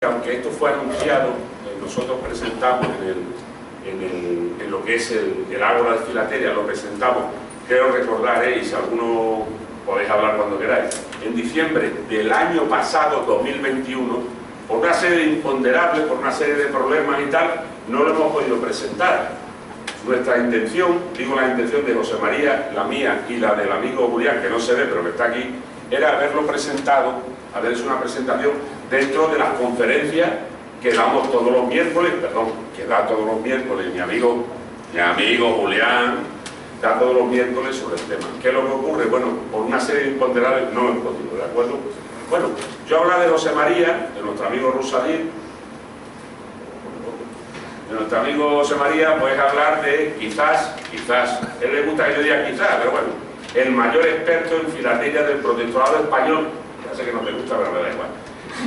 Aunque esto fue anunciado, nosotros presentamos en lo que es el Ágora de Filatelia, lo presentamos, quiero recordar, y si alguno podéis hablar cuando queráis, en diciembre del año pasado, 2021, por una serie de imponderables, por una serie de problemas y tal, no lo hemos podido presentar. Nuestra intención, digo la intención de José María, la mía y la del amigo Julián, que no se ve pero que está aquí, era haberlo presentado, haber hecho una presentación dentro de las conferencias que damos todos los miércoles, que da todos los miércoles mi amigo Julián, da todos los miércoles sobre el tema. ¿Qué es lo que ocurre? Bueno, por una serie de imponderables no hemos podido, ¿de acuerdo? Bueno, yo hablar de José María, de nuestro amigo Rosalí, de nuestro amigo José María, puedes hablar de quizás, él le gusta que yo diga quizás, pero bueno, el mayor experto en filatelia del protectorado español, ya sé que no te gusta, pero me da igual,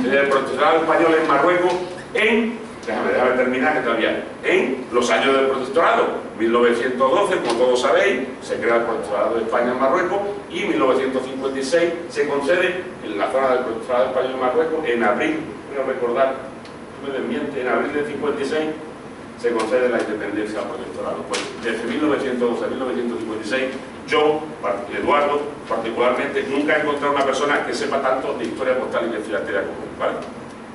del protectorado español en Marruecos, déjame terminar que todavía, en los años del protectorado, 1912, como todos sabéis, se crea el protectorado de España en Marruecos, y 1956 se concede en la zona del protectorado español en Marruecos, en abril, quiero recordar, me desmiente, en abril del 56, se concede la independencia al protectorado. Pues desde 1912 a 1956, yo, Eduardo, particularmente, nunca he encontrado una persona que sepa tanto de historia postal y de filatelia como él, ¿vale?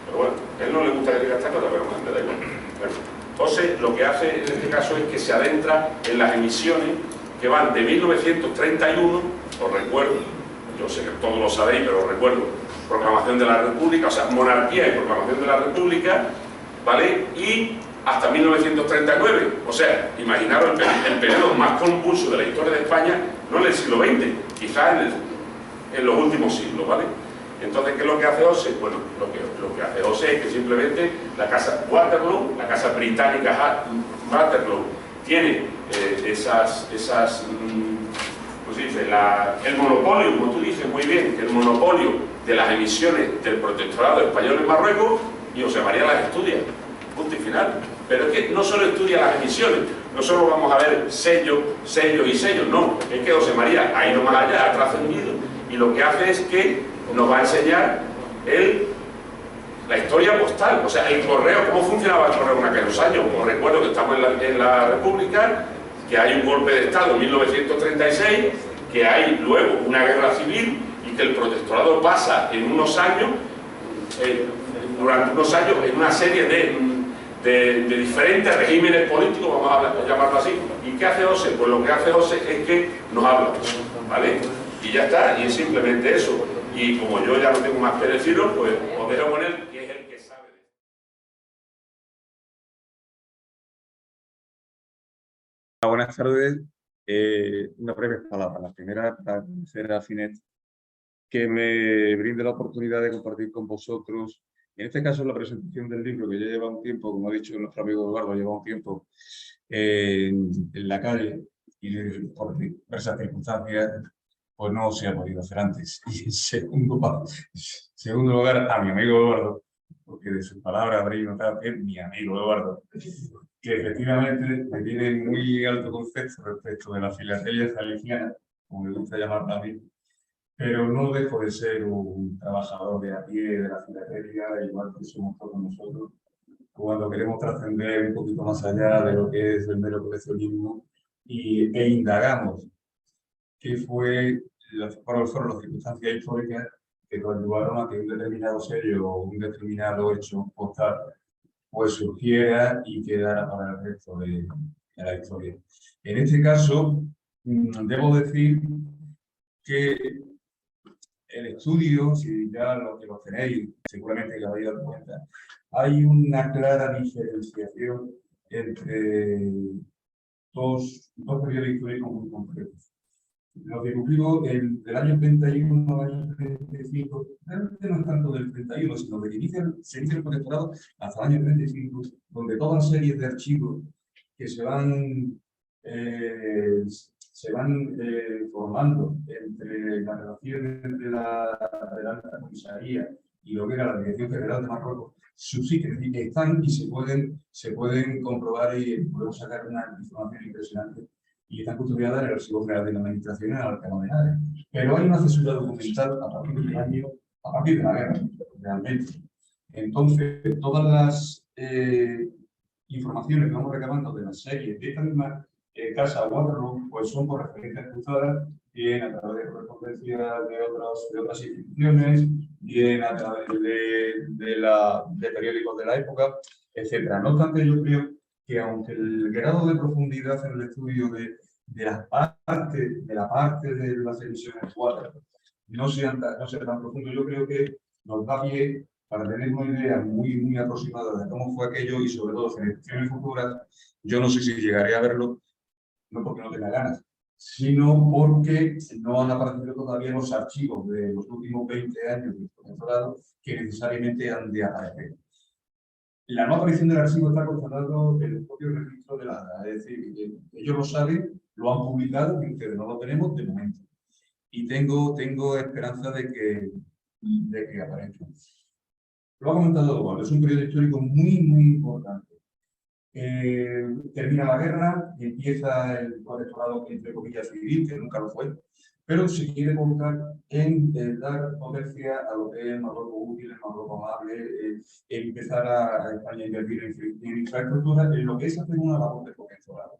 Pero bueno, a él no le gusta que diga esta cosa, pero me da igual. Bueno, entonces, lo que hace en este caso es que se adentra en las emisiones que van de 1931, os recuerdo, yo sé que todos lo sabéis, pero os recuerdo, proclamación de la República, o sea, monarquía y proclamación de la República, ¿vale? Y hasta 1939, o sea, imaginaros el periodo más convulso de la historia de España, no en el siglo XX, quizás en los últimos siglos, ¿vale? Entonces, ¿qué es lo que hace OSE? Bueno, lo que hace OSE es que simplemente la casa Waterloo, la casa británica Waterloo, tiene ¿cómo se dice? El monopolio, como tú dices muy bien, el monopolio de las emisiones del protectorado español en Marruecos, y José María las estudia, punto y final. Pero es que no solo estudia las emisiones, no solo vamos a ver sellos y sellos, no, es que José María, ahí no más allá, ha trascendido, y lo que hace es que nos va a enseñar la historia postal, o sea, el correo, cómo funcionaba el correo en aquellos años. Os recuerdo que estamos en la República, que hay un golpe de Estado en 1936, que hay luego una guerra civil y que el protectorado pasa en unos años, durante unos años, en una serie de diferentes regímenes políticos, vamos a llamarlo así. ¿Y qué hace OSE? Pues lo que hace OSE es que nos habla, ¿vale? Y ya está, y es simplemente eso. Y como yo ya no tengo más que deciros, pues os dejo con él, que es el que sabe. Buenas tardes. Unas breves palabras. La primera, para agradecer a Finet que me brinde la oportunidad de compartir con vosotros, en este caso, la presentación del libro, que ya lleva un tiempo, como ha dicho nuestro amigo Eduardo, lleva un tiempo en la calle y por diversas circunstancias, pues no se ha podido hacer antes. Y en segundo lugar, a mi amigo Eduardo, porque de sus palabras habréis notado que es mi amigo Eduardo, que efectivamente me tiene muy alto concepto respecto de la filatelia salesiana, como me gusta llamarla a mí, pero no dejo de ser un trabajador de a pie de la filatelia, igual que somos todos nosotros, cuando queremos trascender un poquito más allá de lo que es el mero coleccionismo e indagamos qué fueron las circunstancias históricas que conllevaron a que un determinado sello o un determinado hecho postal pues surgiera y quedara para el resto de la historia. En este caso, debo decir que el estudio, si ya lo que lo tenéis, seguramente que habéis dado cuenta, hay una clara diferenciación entre dos periodos históricos muy concretos. Los dibujos del año 31 al año 35, realmente no es tanto del 31, sino de que se inicia el protectorado hasta el año 35, donde toda series de archivos que se van formando entre las relaciones de la alta comisaría y lo que era la Dirección General de Marruecos, subsisten, es decir, están y se pueden comprobar y podemos sacar una información impresionante. Y están custodiadas en el Archivo General de la Administración en Alcalá de Henares. Pero hay una cesura documental a partir de la guerra, realmente. Entonces, todas las informaciones que vamos recabando de las series de esta misma casa Waterloo, pues son por referencias cruzadas, bien a través de correspondencia de otras instituciones, bien a través de periódicos de la época, etcétera. No obstante, yo creo que aunque el grado de profundidad en el estudio de la parte de las emisiones Waterloo no sea tan profundo, yo creo que nos da pie para tener una idea muy aproximada de cómo fue aquello y sobre todo generaciones futuras. Yo no sé si llegaré a verlo, no porque no tenga ganas, sino porque no han aparecido todavía los archivos de los últimos 20 años del profesorado que necesariamente han de aparecer. La no aparición del archivo está constatado en el propio registro de la ADA, es decir, ellos lo saben, lo han publicado y ustedes no lo tenemos de momento. Y tengo esperanza de que aparezca. Lo ha comentado Eduardo, es un periodo histórico muy importante. Termina la guerra, empieza el protectorado entre comillas civil, que nunca lo fue, pero se quiere volcar en dar potencia a lo que es el Marruecos útil, el Marruecos amable, empezar a España a invertir en infraestructura, en lo que es hacer una labor de protectorado.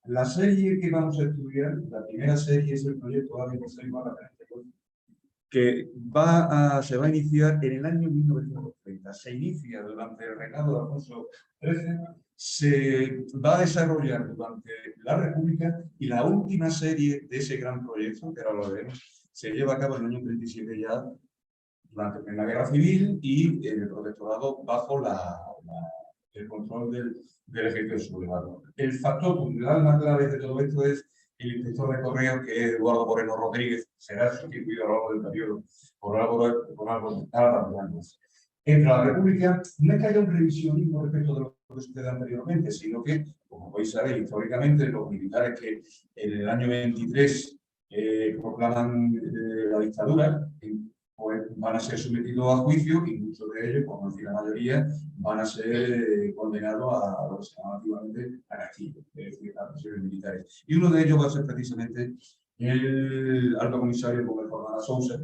La serie que vamos a estudiar, la primera serie es el proyecto A26/32, que se va a iniciar en el año 1930. Se inicia durante el reinado de Alfonso XIII, se va a desarrollar durante la República y la última serie de ese gran proyecto, que ahora lo veremos, se lleva a cabo en el año 37 ya, durante la Guerra Civil y el protectorado bajo el control del ejército sublevado. El factor cultural más clave de todo esto es el inspector de correo, que es Eduardo Moreno Rodríguez, será sustituido a lo largo del periodo por Álvaro Blanco. Entre la República no es que haya un revisionismo respecto de lo que sucede anteriormente, sino que, como podéis saber, históricamente los militares que en el año 23 proclaman la dictadura, pues van a ser sometidos a juicio y muchos de ellos, por no decir la mayoría, van a ser condenados a lo que se llama antiguamente a castillo, es decir, a prisiones militares. Y uno de ellos va a ser precisamente el alto comisario Gómez Jordana Sousa,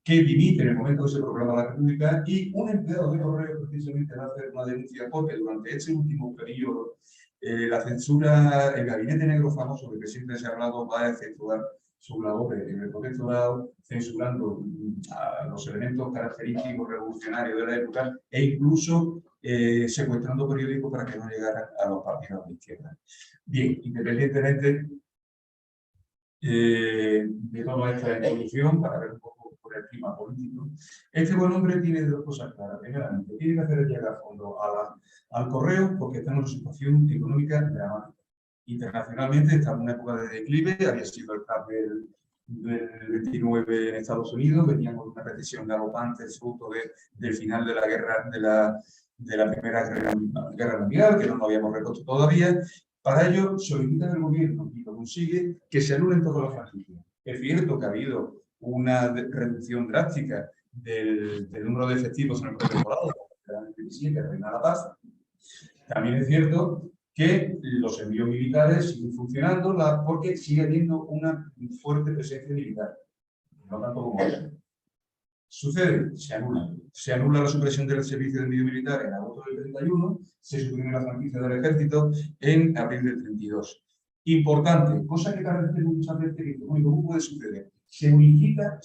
que dimite en el momento que se proclama la República, y un empleado de correo precisamente va a hacer una denuncia porque durante este último periodo la censura, el gabinete negro famoso del que siempre se ha hablado, va a efectuar su labor en el protectorado, censurando a los elementos característicos revolucionarios de la época e incluso secuestrando periódicos para que no llegaran a los partidos de izquierda. Bien, independientemente de toda esta introducción, para ver un poco por el clima político, este buen hombre tiene dos cosas claras. Primeramente, tiene que hacer llegar fondos al correo porque está en una situación económica dramática. Internacionalmente está en una época de declive, había sido el crack del 29 en Estados Unidos, veníamos de una recesión galopante, fruto del final de la guerra, de la Primera Guerra Mundial, que no nos habíamos repuesto todavía. Para ello solicita al gobierno, y lo consigue, que se anulen todas las franquicias. Es cierto que ha habido una reducción drástica del número de efectivos en el protectorado, desde el año 27 reina la paz. También es cierto que los envíos militares siguen funcionando porque sigue habiendo una fuerte presencia militar, no tanto como ahora. Sucede, se anula la supresión del servicio de envío militar en agosto del 31, se suprime la franquicia del ejército en abril del 32. Importante, cosa que caracteriza muchas veces, que ¿cómo puede suceder? Se unifica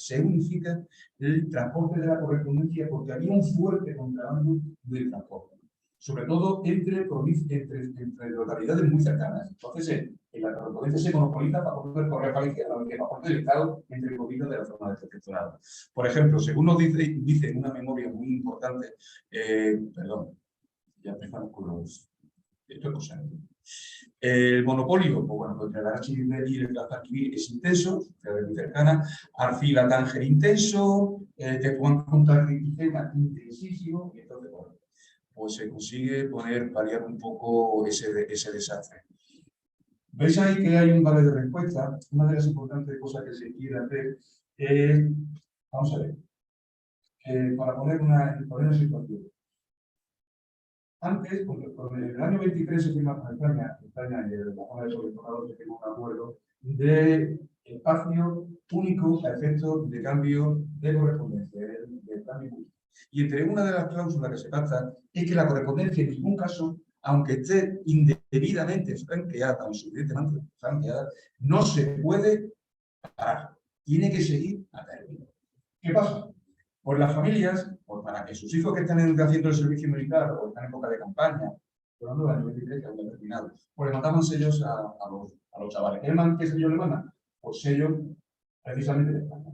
el transporte de la correspondencia porque había un fuerte contrabando del transporte, sobre todo entre localidades muy cercanas. Entonces, en la correspondencia se monopoliza para poder correr Galicia, la que pasaporte del Estado entre comillas de la zona del protectorado. Por ejemplo, según nos dice en una memoria muy importante, perdón, ya empezamos con los... Esto es cosa. El monopolio, pues bueno, entre la Archiver y el Guadalquivir es intenso, es muy cercana. Arcila Tánger intenso, Tetuán contra Riquicena intensísimo, y entonces, bueno, pues se consigue paliar un poco ese desastre. ¿Veis ahí que hay un vale de respuesta? Una de las importantes cosas que se quiere hacer es, vamos a ver, para poner una situación. Antes, en el año 23 se firma con España y la zona de protectorado se firma un acuerdo de espacio único a efectos de cambio de correspondencia, de cambio. Y entre una de las cláusulas que se pacta es que la correspondencia en ningún caso, aunque esté indebidamente franqueada o insuficientemente franqueada, no se puede parar. Tiene que seguir a término. ¿Qué pasa? Pues las familias, pues para que sus hijos que están haciendo el servicio militar o están en época de campaña, hablando del año 23 que aún no ha terminado, pues le mandaban sellos a los chavales. ¿Qué sello le mandan? Pues sellos precisamente de España.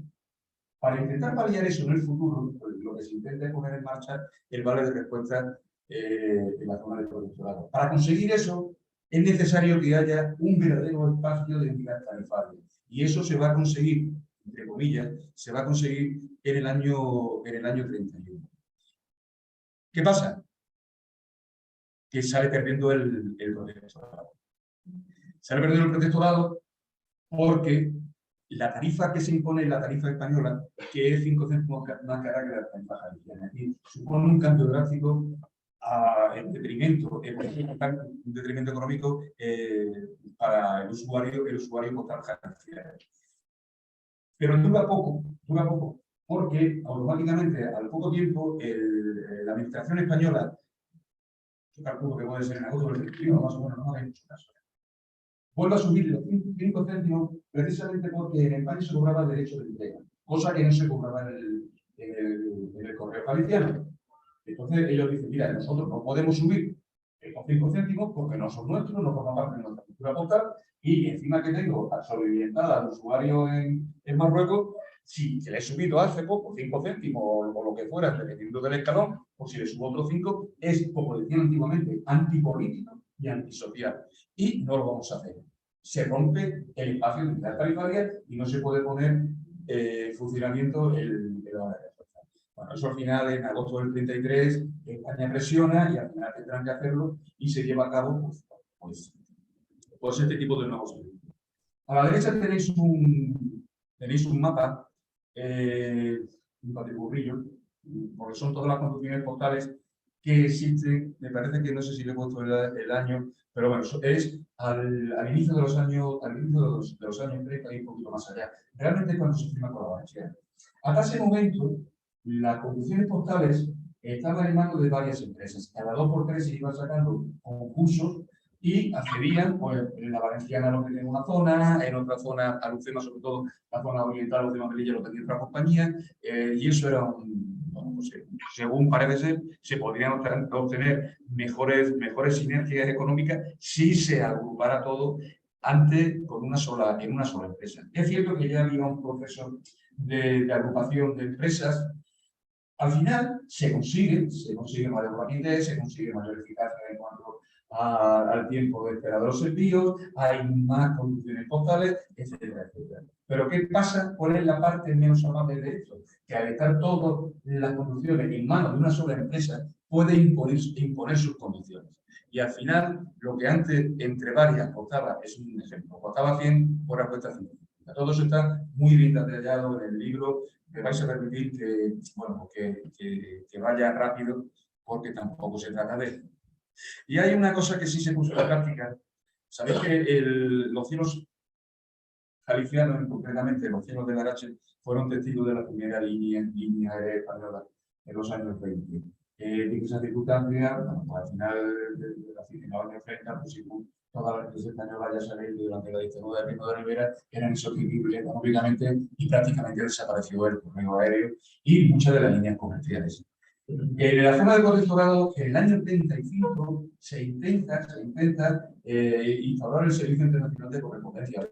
Para intentar paliar eso en el futuro, pues lo que se intenta es poner en marcha el vale de respuesta en la zona del protectorado. Para conseguir eso, es necesario que haya un verdadero espacio de unidad tarifaria. Y eso se va a conseguir, entre comillas, se va a conseguir en el año 31. ¿Qué pasa? Que sale perdiendo el protectorado. Sale perdiendo el protectorado porque la tarifa que se impone es la tarifa española, que es 5 céntimos más cara que la tarifa jalisciana. Y supone un cambio drástico en detrimento, un detrimento económico para el usuario postal jalisciano. Pero dura poco, porque automáticamente, al poco tiempo, la administración española, yo calculo que puede ser en agosto del 21, más o menos, no hay mucho caso, vuelve a subir los 5 céntimos precisamente porque en España se cobraba el derecho de entrega, cosa que no se cobraba en el correo jalisciano. Entonces ellos dicen, mira, nosotros no podemos subir con 5 céntimos porque no son nuestros, no forman parte de nuestra cultura postal y encima que tengo sobrevivientada al usuario en Marruecos, si le he subido hace poco 5 céntimos o lo que fuera, dependiendo del escalón, o si le subo otros 5, es, como decían antiguamente, antipolítico y antisocial. Y no lo vamos a hacer. Se rompe el espacio de unidad tarifaria y no se puede poner en funcionamiento el vale de respuesta. Bueno, eso al final, en agosto del 33, España presiona y al final tendrán que hacerlo y se lleva a cabo pues este tipo de nuevos servicios. A la derecha tenéis un mapa, un batiburrillo, porque son todas las conducciones postales que existen. Me parece que no sé si le he puesto el año, pero bueno, es al inicio de los años, de los años 30 y un poquito más allá. Realmente cuando se firma con la Valenciana. Hasta ese momento, las conducciones postales estaban en manos de varias empresas. Cada 2 por 3 se iban sacando concursos y accedían, pues en la Valenciana lo tenía una zona, en otra zona, Alucema sobre todo, la zona oriental, los de Melilla lo tenía otra compañía, y eso era bueno, pues, según parece ser, se podrían obtener mejores sinergias económicas si se agrupara todo antes en una sola empresa. Es cierto que ya había un proceso de agrupación de empresas. Al final se consigue mayor rapidez, se consigue mayor eficacia en cuanto al tiempo de espera de los envíos, hay más conducciones postales, etcétera, etcétera. Pero ¿qué pasa? ¿Cuál es la parte menos amable de esto? Que al estar todas las conducciones en manos de una sola empresa, puede imponer sus condiciones. Y al final, lo que antes entre varias costaba, es un ejemplo, costaba 100, ahora cuesta 50. Todo eso está muy bien detallado en el libro. Me vais a permitir que vaya rápido, porque tampoco se trata de eso. Y hay una cosa que sí se puso en la práctica. Sabéis que los cielos jaliscianos, concretamente los cielos de Larache, fueron testigos de la primera línea aérea española en los años 20. En esa circunstancia, bueno, pues al final de los años 30, pues todas las empresas españolas, ya sabéis, durante la dictadura de Primo de Rivera, eran insostenibles económicamente y prácticamente desapareció el correo aéreo y muchas de las líneas comerciales. En la zona del protectorado, en el año 35, se intenta instaurar el Servicio Internacional de Correspondencia,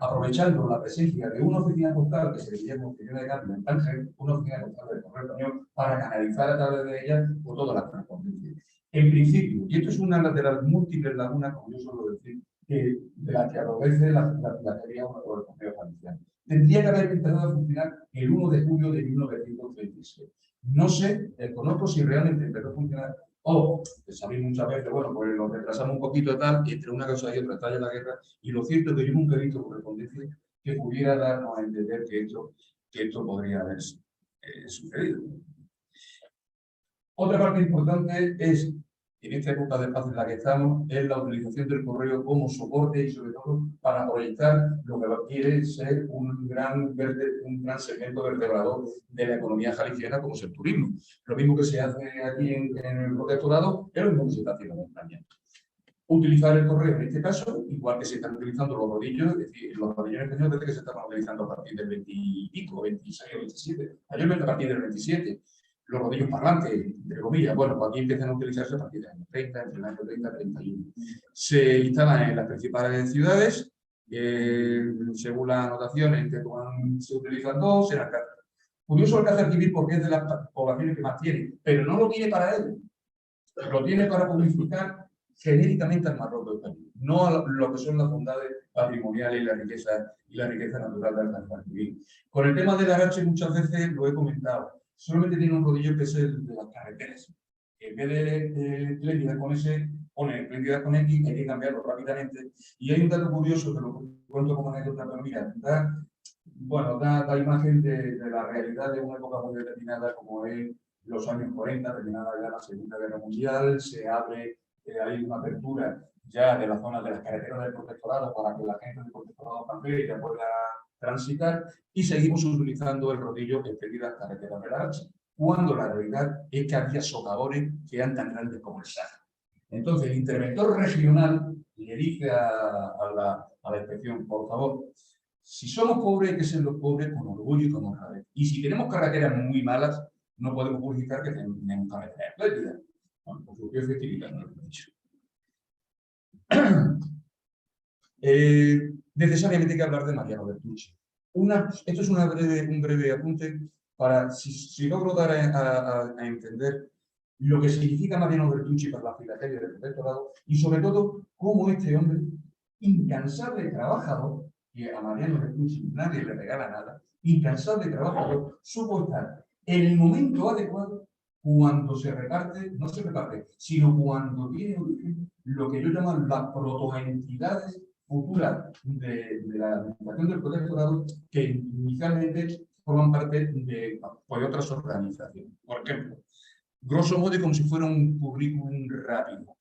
aprovechando la presencia de una oficina postal que se le llama Oficina de Cambio en Tánger, una oficina postal del Correo Español, para canalizar a través de ella por todas las correspondencias. En principio, y esto es una de las múltiples lagunas, como yo suelo decir, de las que adolece la piratería o el correo judicial. Tendría que haber empezado a funcionar el 1 de julio de 1936. No sé, conozco si realmente empezó a funcionar o, sabéis muchas veces, bueno, pues lo retrasamos un poquito y tal, y entre una cosa y otra estalla la guerra, y lo cierto es que yo nunca he visto correspondencia que pudiera darnos a entender que esto podría haber sucedido. Otra parte importante es en esta época de paz en la que estamos, es la utilización del correo como soporte y sobre todo para proyectar lo que quiere ser un gran segmento vertebrador de la economía jalisciana como es el turismo. Lo mismo que se hace aquí en el protectorado es lo mismo que se está haciendo en España. Utilizar el correo en este caso, igual que se están utilizando los rodillos, es decir, los rodillos en español desde que se estaban utilizando a partir del 20 y pico, 26 o 27, mayormente a partir del 27. Los rodillos parlantes, entre comillas, bueno, pues aquí empiezan a utilizarse a partir del año 30, entre el año 30 y 31. Se instalan en las principales ciudades, según las anotaciones que se utilizan dos, en Alcázar. Curioso Alcázar Quibir porque es de las poblaciones que más tiene, pero no lo tiene para él, lo tiene para publicitar genéricamente al Marroco español, no a lo que son las bondades patrimoniales y la riqueza natural de Alcázar Quibir. Con el tema del Arache muchas veces lo he comentado. Solamente tiene un rodillo que es el de las carreteras. En vez de Espléndida con S, pone Espléndida con X, hay que cambiarlo rápidamente. Y hay un dato curioso que lo cuento como anécdota, pero mira, da imagen de la realidad de una época muy determinada como es los años 40, terminada ya la Segunda Guerra Mundial, se abre, hay una apertura ya de la zona de las carreteras del protectorado para que la gente del protectorado también ya pueda transitar y seguimos utilizando el rodillo en pedidas carreteras de la Arache, cuando la realidad es que había socavones que eran tan grandes como el Sahara. Entonces, el interventor regional le dice a la inspección, por favor, si somos pobres, hay que ser los pobres con orgullo y con honradez. Y si tenemos carreteras muy malas, no podemos publicitar que tenemos carreteras espléndidas. Bueno, por su propia efectividad, no lo he dicho. Necesariamente hay que hablar de Mariano Bertucci. Esto es un breve apunte para, si logro dar a entender lo que significa Mariano Bertucci para la filatelia del protectorado y sobre todo cómo este hombre, incansable trabajador, que a Mariano Bertucci nadie le regala nada, incansable trabajador, supo estar en el momento adecuado cuando se reparte, no se reparte, sino cuando tiene origen lo que yo llamo las protoentidades futuras de la administración del protectorado que inicialmente forman parte de otras organizaciones. Por ejemplo, grosso modo, como si fuera un currículum rápido.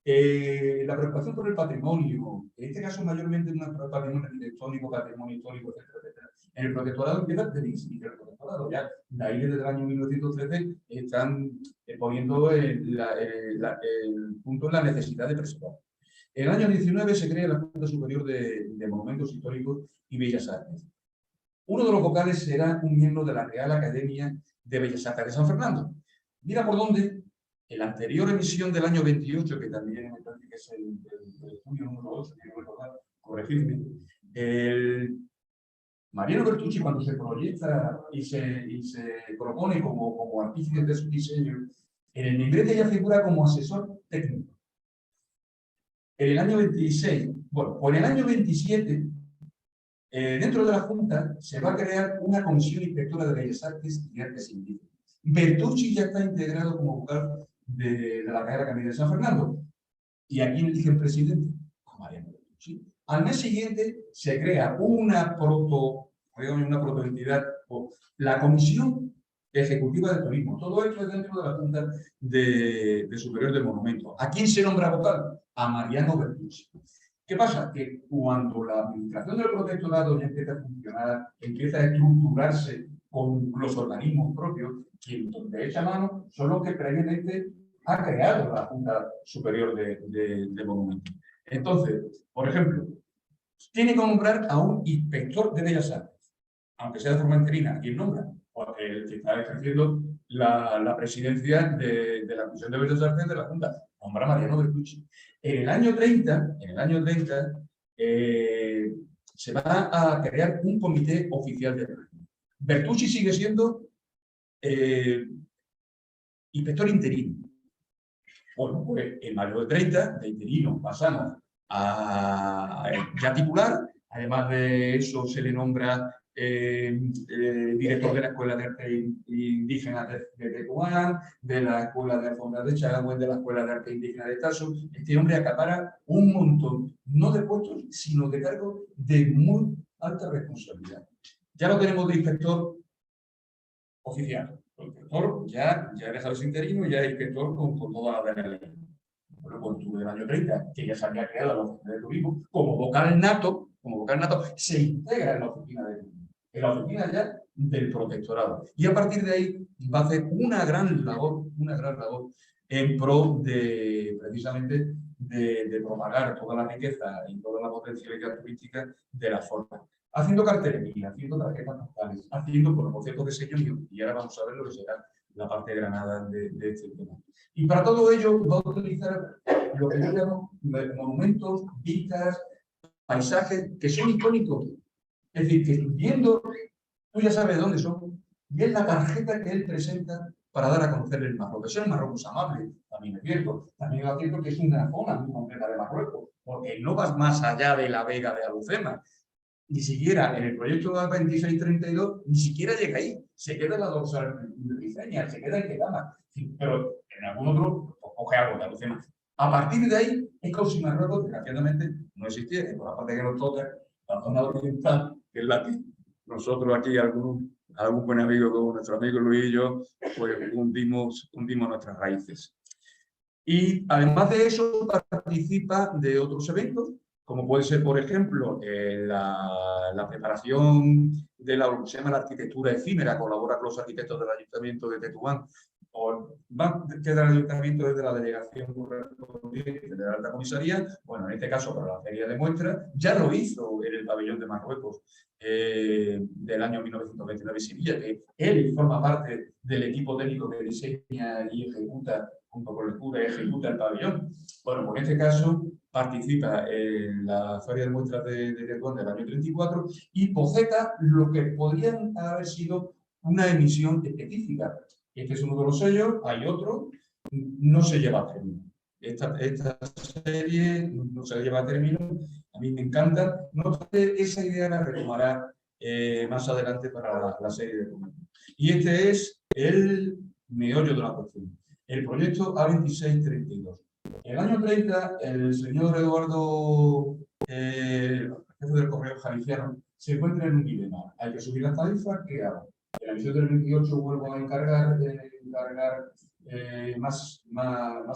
La preocupación por el patrimonio, en este caso mayormente un patrimonio arquitectónico, patrimonio histórico, etcétera, etcétera. En el protectorado empieza desde el inicio del protectorado. Ya de ahí desde el año 1913 están poniendo el punto en la necesidad de preservar. En el año 19 se crea la Junta Superior de Monumentos Históricos y Bellas Artes. Uno de los vocales será un miembro de la Real Academia de Bellas Artes de San Fernando. Mira por dónde, en la anterior emisión del año 28, que también me parece que es el estudio número 8, quiero recordar, corregirme, Mariano Bertucci, cuando se proyecta y se propone como artífice de su diseño, en el membrete ya figura como asesor técnico. En el año 26, bueno, o en el año 27, dentro de la Junta se va a crear una comisión inspectora de Bellas Artes y Artes Indígenas. Bertucci ya está integrado como vocal de la Real Academia de San Fernando. ¿Y a quién eligen presidente? A Mariano Bertucci. Al mes siguiente se crea una protoentidad, la Comisión Ejecutiva de Turismo. Todo esto es dentro de la Junta de Superior del Monumento. ¿A quién se nombra vocal? A Mariano Bertucci. ¿Qué pasa? Que cuando la administración del protectorado ya empieza a funcionar, empieza a estructurarse con los organismos propios, quien de esa mano son los que previamente ha creado la Junta Superior de Monumentos. Entonces, por ejemplo, tiene que nombrar a un inspector de Bellas Artes, aunque sea de forma interina. ¿Quién nombra? Porque el que está ejerciendo la presidencia de la Comisión de Bellas Artes de la Junta. Nombra a Mariano Bertucci. En el año 30 se va a crear un comité oficial de régimen. Bertucci sigue siendo inspector interino. Bueno, pues en mayo del 30, de interino pasamos a ya titular. Además de eso, se le nombra director de la Escuela de Arte Indígena de Tetuán, de la Escuela de Alfombras de Chagüen, de la Escuela de Arte Indígena de Tazo. Este hombre acapara un montón, no de puestos, sino de cargos de muy alta responsabilidad. Ya lo tenemos de inspector oficial, El inspector ya ha dejado ese interino y ya es inspector con toda la ley. Bueno, pues octubre del año 30, que ya se había creado la oficina de turismo, como vocal nato, se integra en la oficina de turismo, en la oficina ya del protectorado. Y a partir de ahí va a hacer una gran labor en pro de, precisamente, de propagar toda la riqueza y toda la potencialidad turística de la zona. Haciendo cartelería, haciendo tarjetas postales, haciendo por conceptos de sello, y ahora vamos a ver lo que será la parte de Granada de este tema. Y para todo ello va a utilizar lo que yo llamo monumentos, vistas, paisajes que son icónicos. Es decir, que viendo, tú ya sabes de dónde son, y es la tarjeta que él presenta para dar a conocer el Marruecos. Es el Marruecos amable, también es cierto. También es cierto que es una zona muy completa de Marruecos, porque no vas más allá de la Vega de Alucema. Ni siquiera en el proyecto 2632, ni siquiera llega ahí. Se queda en la dorsal briceña, se queda en Kedama. Pero en algún otro, pues, coge algo de Alucema. A partir de ahí, es como si Marruecos, desgraciadamente, no existiera. Por la parte que nos toca, la zona oriental, que es la que nosotros aquí, algún buen amigo, como nuestro amigo Luis y yo, pues hundimos nuestras raíces. Y además de eso, participa de otros eventos, como puede ser, por ejemplo, la preparación de lo que se llama la arquitectura efímera, colabora con los arquitectos del Ayuntamiento de Tetuán, o va desde el Ayuntamiento, desde la delegación correspondiente de la Alta Comisaría, bueno, en este caso para la feria de muestras, ya lo hizo en el pabellón de Marruecos del año 1929 en Sevilla, que él forma parte del equipo técnico que diseña y ejecuta, junto con el CUDE, ejecuta el pabellón. Bueno, pues en este caso participa en la feria de muestras de Tetuán del año 34 y boceta lo que podrían haber sido una emisión específica. Este es uno de los sellos, hay otro, no se lleva a término. Esta serie no se lleva a término, a mí me encanta. No obstante, esa idea la retomará más adelante para la serie de documentos. Y este es el meollo de la cuestión, el proyecto A2632. En el año 30, el señor Eduardo, jefe del Correo Jalisciano, se encuentra en un dilema. Hay que subir las tarifas, ¿qué hago? En la emisión del 28 vuelvo a encargar más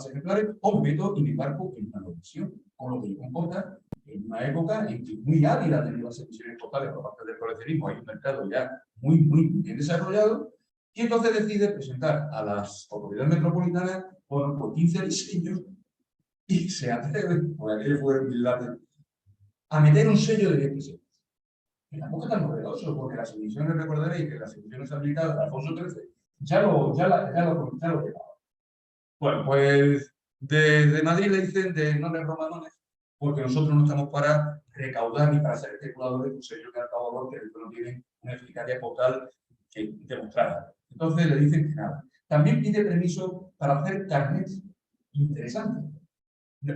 ejemplares, o meto y me embarco en una revisión, con lo que yo comporta en una época en que muy ávida de las emisiones totales por parte del coleccionismo, hay un mercado ya muy bien desarrollado, y entonces decide presentar a las autoridades metropolitanas por 15 diseños y se atreve, por aquello fue el late, a meter un sello de 10 diseños. Que tampoco es tan novedoso, porque las emisiones, recordaréis que las emisiones aplicadas a Alfonso XIII ya lo quedaba. Bueno, pues de Madrid le dicen de no les romanones, porque nosotros no estamos para recaudar ni para ser especuladores de un sello de alto valor que no tienen una eficacia total demostrada. Entonces le dicen que nada. También pide permiso para hacer carnets interesantes.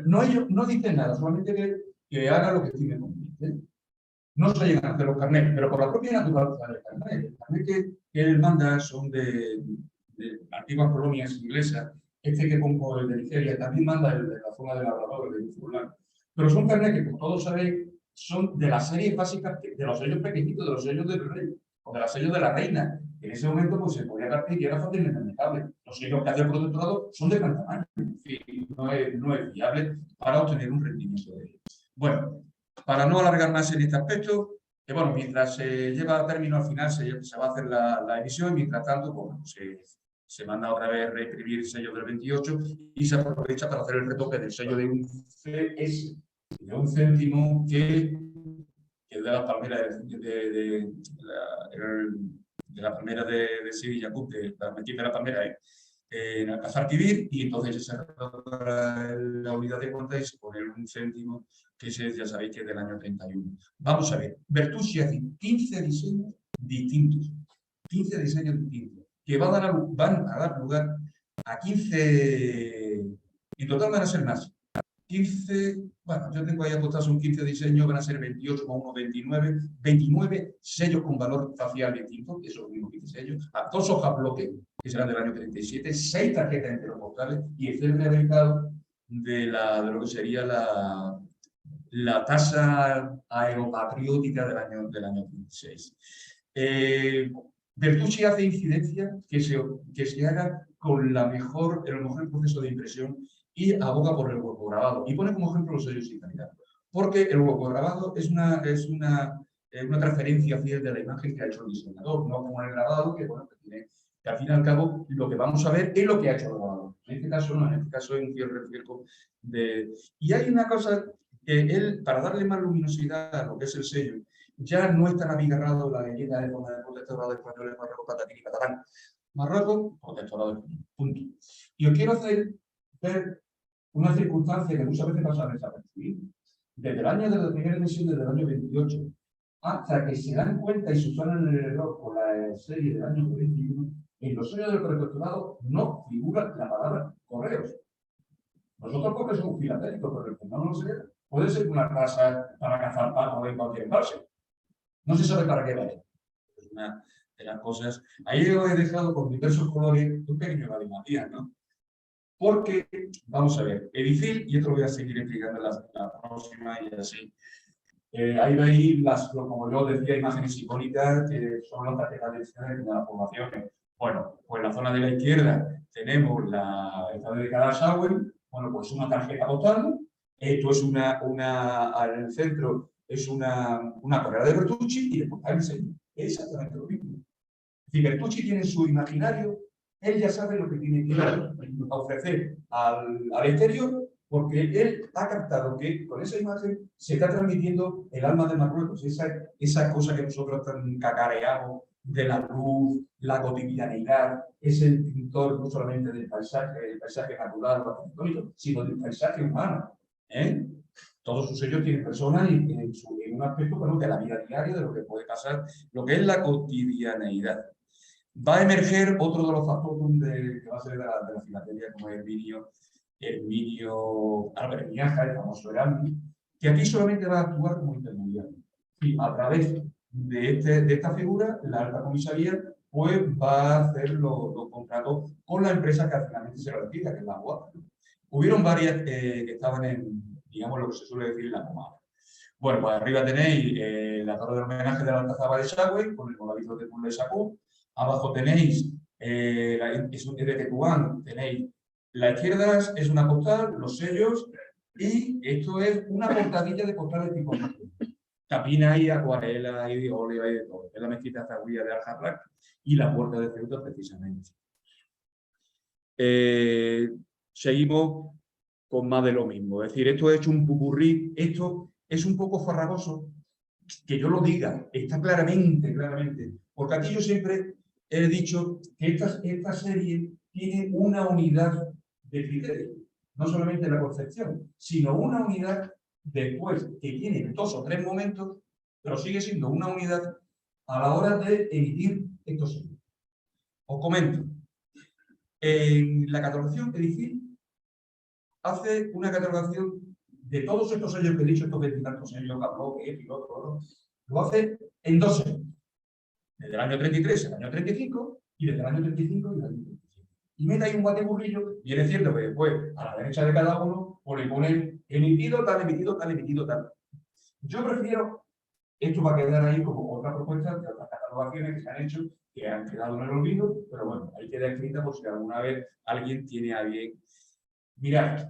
No dicen nada, solamente que haga lo que estime conveniente. No se llegan a hacer los carnets, pero por la propia naturaleza del carnet. El carnet que él manda son de antiguas colonias inglesas. Este que pongo el de Nigeria también manda el de la zona de Labrador, el de Newfoundland. Pero son carnets que, como todos sabéis, son de las series básicas, de los sellos pequeñitos, de los sellos del rey, o de los sellos de la reina. En ese momento pues, se podía partir y era fácilmente manejable. Los sellos que hace el protectorado son de gran tamaño. En fin, no es viable para obtener un rendimiento de ellos. Bueno, para no alargar más en este aspecto, bueno, mientras se lleva a término, al final se va a hacer la emisión, y mientras tanto, bueno, se manda otra vez reimprimir el sello del 28 y se aprovecha para hacer el retoque del sello de un CS, de 1 céntimo, que es de las palmeras de la palmera de Sevilla, de la mezquita de la palmera, en Alcázar-Quibir, y entonces se retoca la unidad de cuenta y se pone el 1 céntimo, que ya sabéis que es del año 31. Vamos a ver, Bertucci hace 15 diseños distintos, que van a dar lugar a 15, en total van a ser más, 15, bueno, yo tengo ahí apostados son 15 diseños, van a ser 28 más 1, 29 sellos con valor facial distinto, que son los mismos 15 sellos, a 2 hojas bloque, que serán del año 37, 6 tarjetas enteropostales y el mercado de lo que sería la tasa aeropatriótica del año 36. Bertucci hace incidencia que se haga con el mejor proceso de impresión y aboga por el hueco grabado. Y pone como ejemplo los sellos y calidad. Porque el hueco grabado es una transferencia fiel de la imagen que ha hecho el diseñador, no como el grabado, que, bueno, que al fin y al cabo lo que vamos a ver es lo que ha hecho el grabado. En este caso no, en este caso es un reflejo de... Y hay una cosa que él, para darle más luminosidad a lo que es el sello, ya no es tan abigarrado en la leyenda de forma de protectorado español en Marruecos, Patatín y Catalán. Marruecos, protectorado español, punto. Y os quiero hacer ver una circunstancia que muchas veces pasa desapercibida. Desde la primera emisión, desde el año 28, hasta que se dan cuenta y subsanan el error con la serie del año 21, en los sellos del protectorado no figura la palabra correos. Nosotros porque somos filatélicos, pero el que no lo sé, puede ser una casa para cazar pájaros en cualquier embalse. No se sabe para qué va. Es una de las cosas. Ahí os he dejado con diversos colores un pequeño galimatías, ¿no? Porque, vamos a ver, Edifil, y esto lo voy a seguir explicando en la próxima y así. Ahí veis, como yo decía, imágenes icónicas que son las tarjetas de identidad de las poblaciones. Bueno, pues en la zona de la izquierda tenemos está dedicada a Sawell. Bueno, pues una tarjeta postal. Esto es en el centro es una correa de Bertucci y después hay un sello. Es exactamente lo mismo. Si Bertucci tiene su imaginario, él ya sabe lo que tiene que ofrecer al exterior, porque él ha captado que con esa imagen se está transmitiendo el alma de Marruecos, esa cosa que nosotros tan cacareamos de la luz, la cotidianidad. Es el pintor no solamente del paisaje natural o arquitectónico, sino del paisaje humano. Todos sus sellos tienen personas y en un aspecto, bueno, de la vida diaria, de lo que puede pasar, lo que es la cotidianeidad. Va a emerger otro de los factores que va a ser de la filatelia, como es Herminio Álvarez Miaja, el famoso Erasmus, que aquí solamente va a actuar como intermediario. Y a través de esta figura, la alta comisaría pues va a hacer los contratos con la empresa que finalmente se ratifica, que es la UAP. Hubieron varias que estaban en, digamos, lo que se suele decir la pomada. Bueno, pues arriba tenéis la torre de homenaje de la Alcazaba de Sawell, con el voladito de Pulle Sacú. Abajo tenéis, es de Tetuán, tenéis la izquierda es una postal, los sellos, y esto es una portadilla de postales tipo tapina y acuarela y óleo y de todo. Es la mezquita zahuía de Al-Harraq y la puerta de Ceuta precisamente. Seguimos con más de lo mismo. Es decir, esto es hecho un pupurrí, esto es un poco farragoso, que yo lo diga, está claramente, porque aquí yo siempre he dicho que esta serie tiene una unidad de criterio, no solamente la concepción, sino una unidad después que tiene 2 o 3 momentos, pero sigue siendo una unidad a la hora de emitir estos sellos. Os comento, en la catalogación Edifil hace una catalogación de todos estos sellos que he dicho, estos 20 y tantos sellos, y otro, lo hace en 2 sellos. Desde el año 33 al año 35 y desde el año 35 y el año 35. Y mete ahí un batiburrillo, y es cierto que después, a la derecha de cada uno, pues le ponen emitido, tal, emitido, tal, emitido, tal. Yo prefiero, esto va a quedar ahí como otra propuesta de otras catalogaciones que se han hecho, que han quedado en el olvido, pero bueno, ahí queda escrita por si alguna vez alguien tiene a bien. Mirad,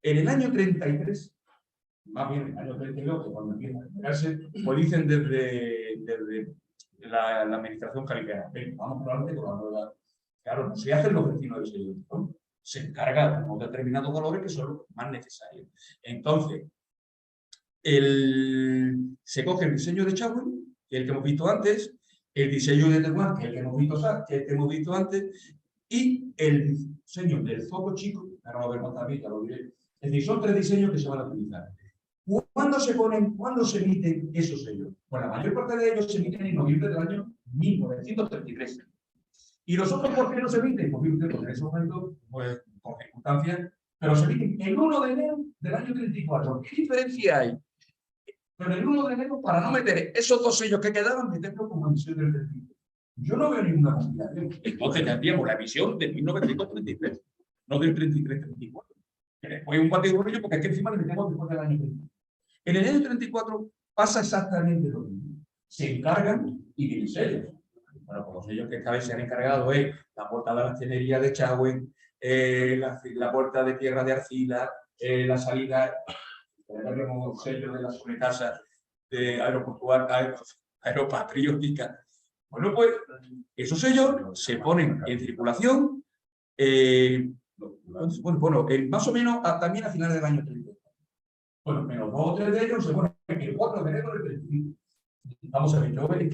en el año 33, más bien en el año 32, que cuando empieza a generarse, pues dicen desde la administración calificada, vamos probablemente con la nueva. Claro, no se hacen los vecinos de sello, ¿no? Se encarga de unos determinados valores que son los más necesarios. Entonces, se coge el diseño de Sawell, que es el que hemos visto antes, el diseño de Tetuán, que es el que hemos visto antes, y el diseño del foco chico, ahora lo vemos también, ya lo diré. Es decir, son 3 diseños que se van a utilizar. ¿Cuándo se emiten esos sellos? Pues la mayor parte de ellos se emiten en noviembre del año 1933. ¿Y los otros por qué no se emiten? Porque en ese momento, pues, por circunstancias, pero se emiten el 1 de enero del año 34. ¿Qué diferencia hay? Pero el 1 de enero, para no meter esos 2 sellos que quedaban, meterlos como emisión del 35. Yo no veo ninguna complicación. Entonces tendríamos la emisión de 1933, no del 33-34. Que después un batiburrillo, porque es que encima le metemos después del año 30. En el año 34 pasa exactamente lo mismo. Se encargan y vienen sellos. Bueno, pues los sellos que esta vez se han encargado es la puerta de la artillería de Chagüen, la puerta de Tierra de Arcila, la salida, tenemos sellos de la sobretasa de aeropatriótica. Bueno, pues esos sellos se ponen en circulación más o menos también a finales del año 30. Bueno, menos 2 o 3 de ellos se ponen el 4 de enero del 35. Vamos a ver, yo es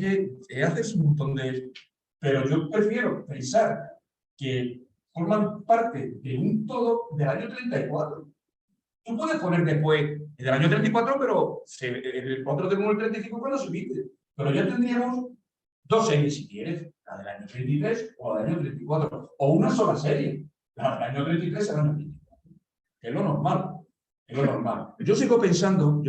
que haces un montón de... Pero yo prefiero pensar que forman parte de un todo del año 34. Tú puedes poner después del año 34, pero el 4 de enero del 35 cuando subiste. Pero ya tendríamos 2 series, si quieres, la del año 33 o la del año 34. O una sola serie, la del año 33 al año 34. Que es lo normal. Es lo normal. Yo sigo pensando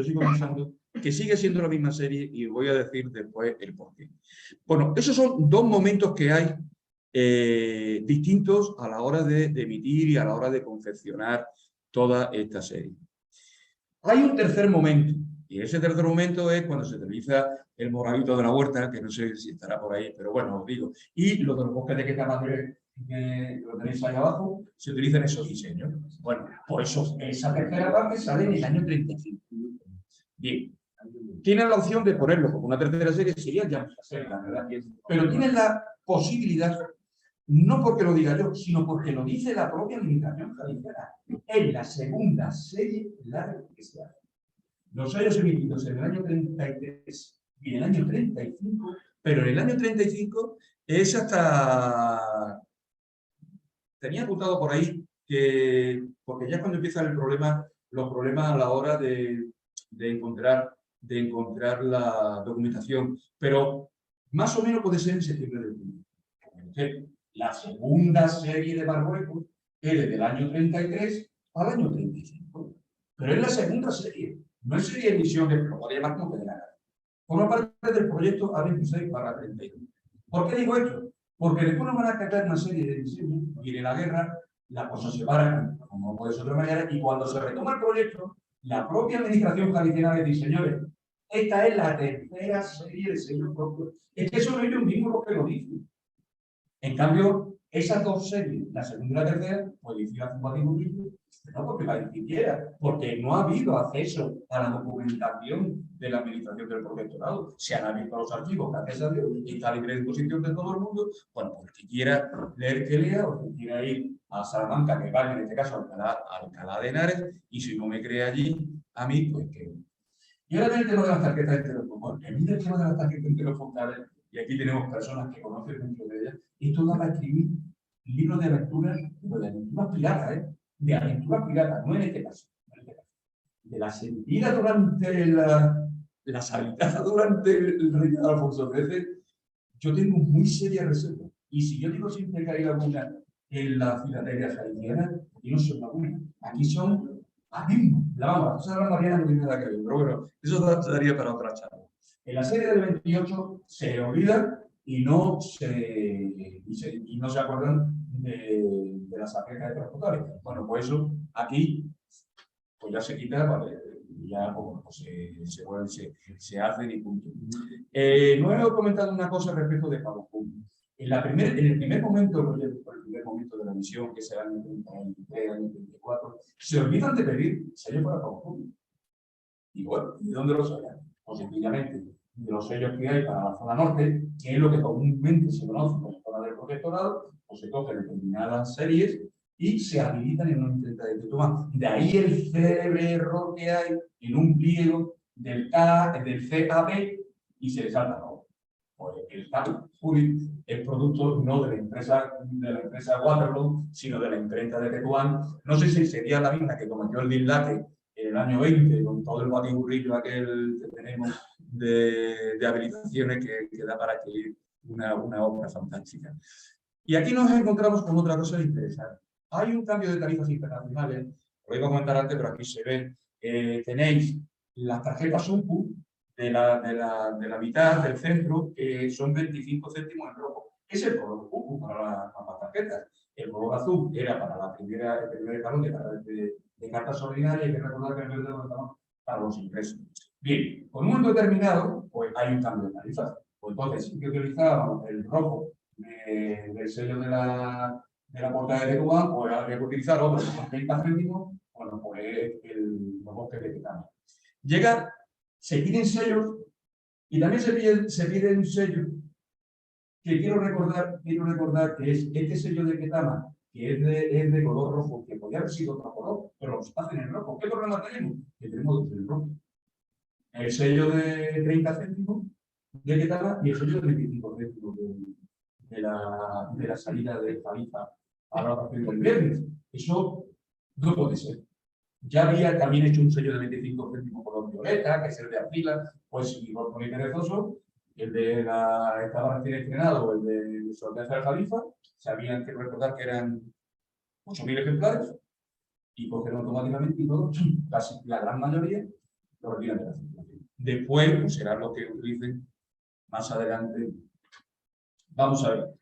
que sigue siendo la misma serie y voy a decir después el porqué. Bueno, esos son 2 momentos que hay distintos a la hora de emitir y a la hora de confeccionar toda esta serie. Hay un tercer momento, y ese tercer momento es cuando se utiliza el moravito de la huerta, que no sé si estará por ahí, pero bueno, os digo. Y lo de los bosques de Quetamadre, que lo tenéis ahí abajo, se utilizan esos diseños. Bueno, pues esa tercera parte sale en el año 35. Bien. Tienen la opción de ponerlo como una tercera serie, sería ya una serie, la verdad. Pero tienen la posibilidad, no porque lo diga yo, sino porque lo dice la propia administración judicial. Es la segunda serie larga que se hace. Los sellos emitidos en el año 33 y en el año 35, pero en el año 35 es hasta... Tenía apuntado por ahí que, porque ya es cuando empiezan los problemas a la hora de encontrar la documentación, pero más o menos puede ser en septiembre del 20. La segunda serie de Marruecos es desde el año 33 al año 35. Pero es la segunda serie, no es serie de emisión, lo podría llamar como que de la gana. Forma parte del proyecto A26/31. ¿Por qué digo esto? Porque después nos van a caer una serie de diseños, viene la guerra, la cosa se para, como no puede ser de otra manera, y cuando se retoma el proyecto, la propia administración judicial le dice, señores, esta es la tercera serie de sellos propios. Es que son ellos mismos los que lo dicen. En cambio, esas 2 series, la segunda y la tercera, pues hicieron compatible, no porque la decidiera, porque no ha habido acceso a la documentación de la administración del protectorado. Se han abierto los archivos, gracias a Dios, y está libre de disposición de todo el mundo. Bueno, pues el que quiera leer, que lea, o el que quiera ir a Salamanca, que vaya, en este caso, a Alcalá de Henares, y si no me cree allí, a mí, pues que... Y ahora el tema de las tarjetas de teléfono. Bueno, el tema de las tarjetas de teléfono, y aquí tenemos personas que conocen mucho de ellas, esto da para escribir libros de aventuras, pero de aventuras piratas, de aventuras piratas, no en este caso, de la sentida durante las habitadas durante el reinado de Alfonso XIII, yo tengo muy serias reservas. Y si yo digo siempre que hay alguna en la filatelia jalisciana, aquí no son algunas, aquí son abismos. La cosa de la Mariana no tiene nada que ver, pero bueno, eso daría para otra charla. En la serie del 28 se olvida y no se acuerdan de las tarjetas de transportadores. Bueno, pues eso aquí pues ya se quita, vale, ya pues, se hacen y punto. No he comentado una cosa respecto de Pablo Pum. En el primer momento de la misión, que será en el 33, año 34, se olvidan de pedir sellos para Pablo Pum. Y bueno, ¿de dónde lo sacan? Pues sencillamente de los sellos que hay para la zona norte, que es lo que comúnmente se conoce como zona del protectorado, pues se cogen determinadas series y se habilitan en una imprenta de Tetuán. De ahí el célebre error que hay en un pliego del CAB y se le salta todo. Pues el CAB es producto no de la empresa Waterloo, sino de la imprenta de Tetuán. No sé si sería la misma que cometió el dislate en el año 20, con todo el batiburrillo aquel que tenemos de habilitaciones que da para escribir una obra fantástica. Y aquí nos encontramos con otra cosa interesante. Hay un cambio de tarifas internacionales, lo iba a comentar antes, pero aquí se ve. Tenéis las tarjetas UPU de la mitad del centro, que son 25 céntimos en rojo. Es el color UPU para las tarjetas. El color azul era para el primer escalón de cartas ordinarias, y hay que recordar que el verde lo estamos para los impresos. Bien, con un momento determinado, pues hay un cambio de tarifas. Pues entonces sí que utilizábamos el rojo del sello de la portada de Tetuán, pues habría que utilizar otro con 30 céntimos, bueno, pues los bosques de Ketama. Llega, se piden sellos y también se pide un sello que quiero recordar que es este sello de Ketama, que es de color rojo, que podría haber sido otro color, pero los hacen en rojo. ¿Qué problema tenemos? Que tenemos el rojo. El sello de 30 céntimos de Ketama y el sello de 25 céntimos de la salida de Jalifa a la oración del viernes. Eso no puede ser. Ya había también hecho un sello de 25 céntimos color violeta, que es el de Arcila, pues si por muy perezoso, el de estaba recién estrenado, el de Su Alteza del Jalifa, sabían que recordar que eran 8.000 ejemplares, y cogieron automáticamente y todos, casi la gran mayoría, lo retiran de la circulación. Después, pues será lo que utilicen más adelante. Vamos a ver.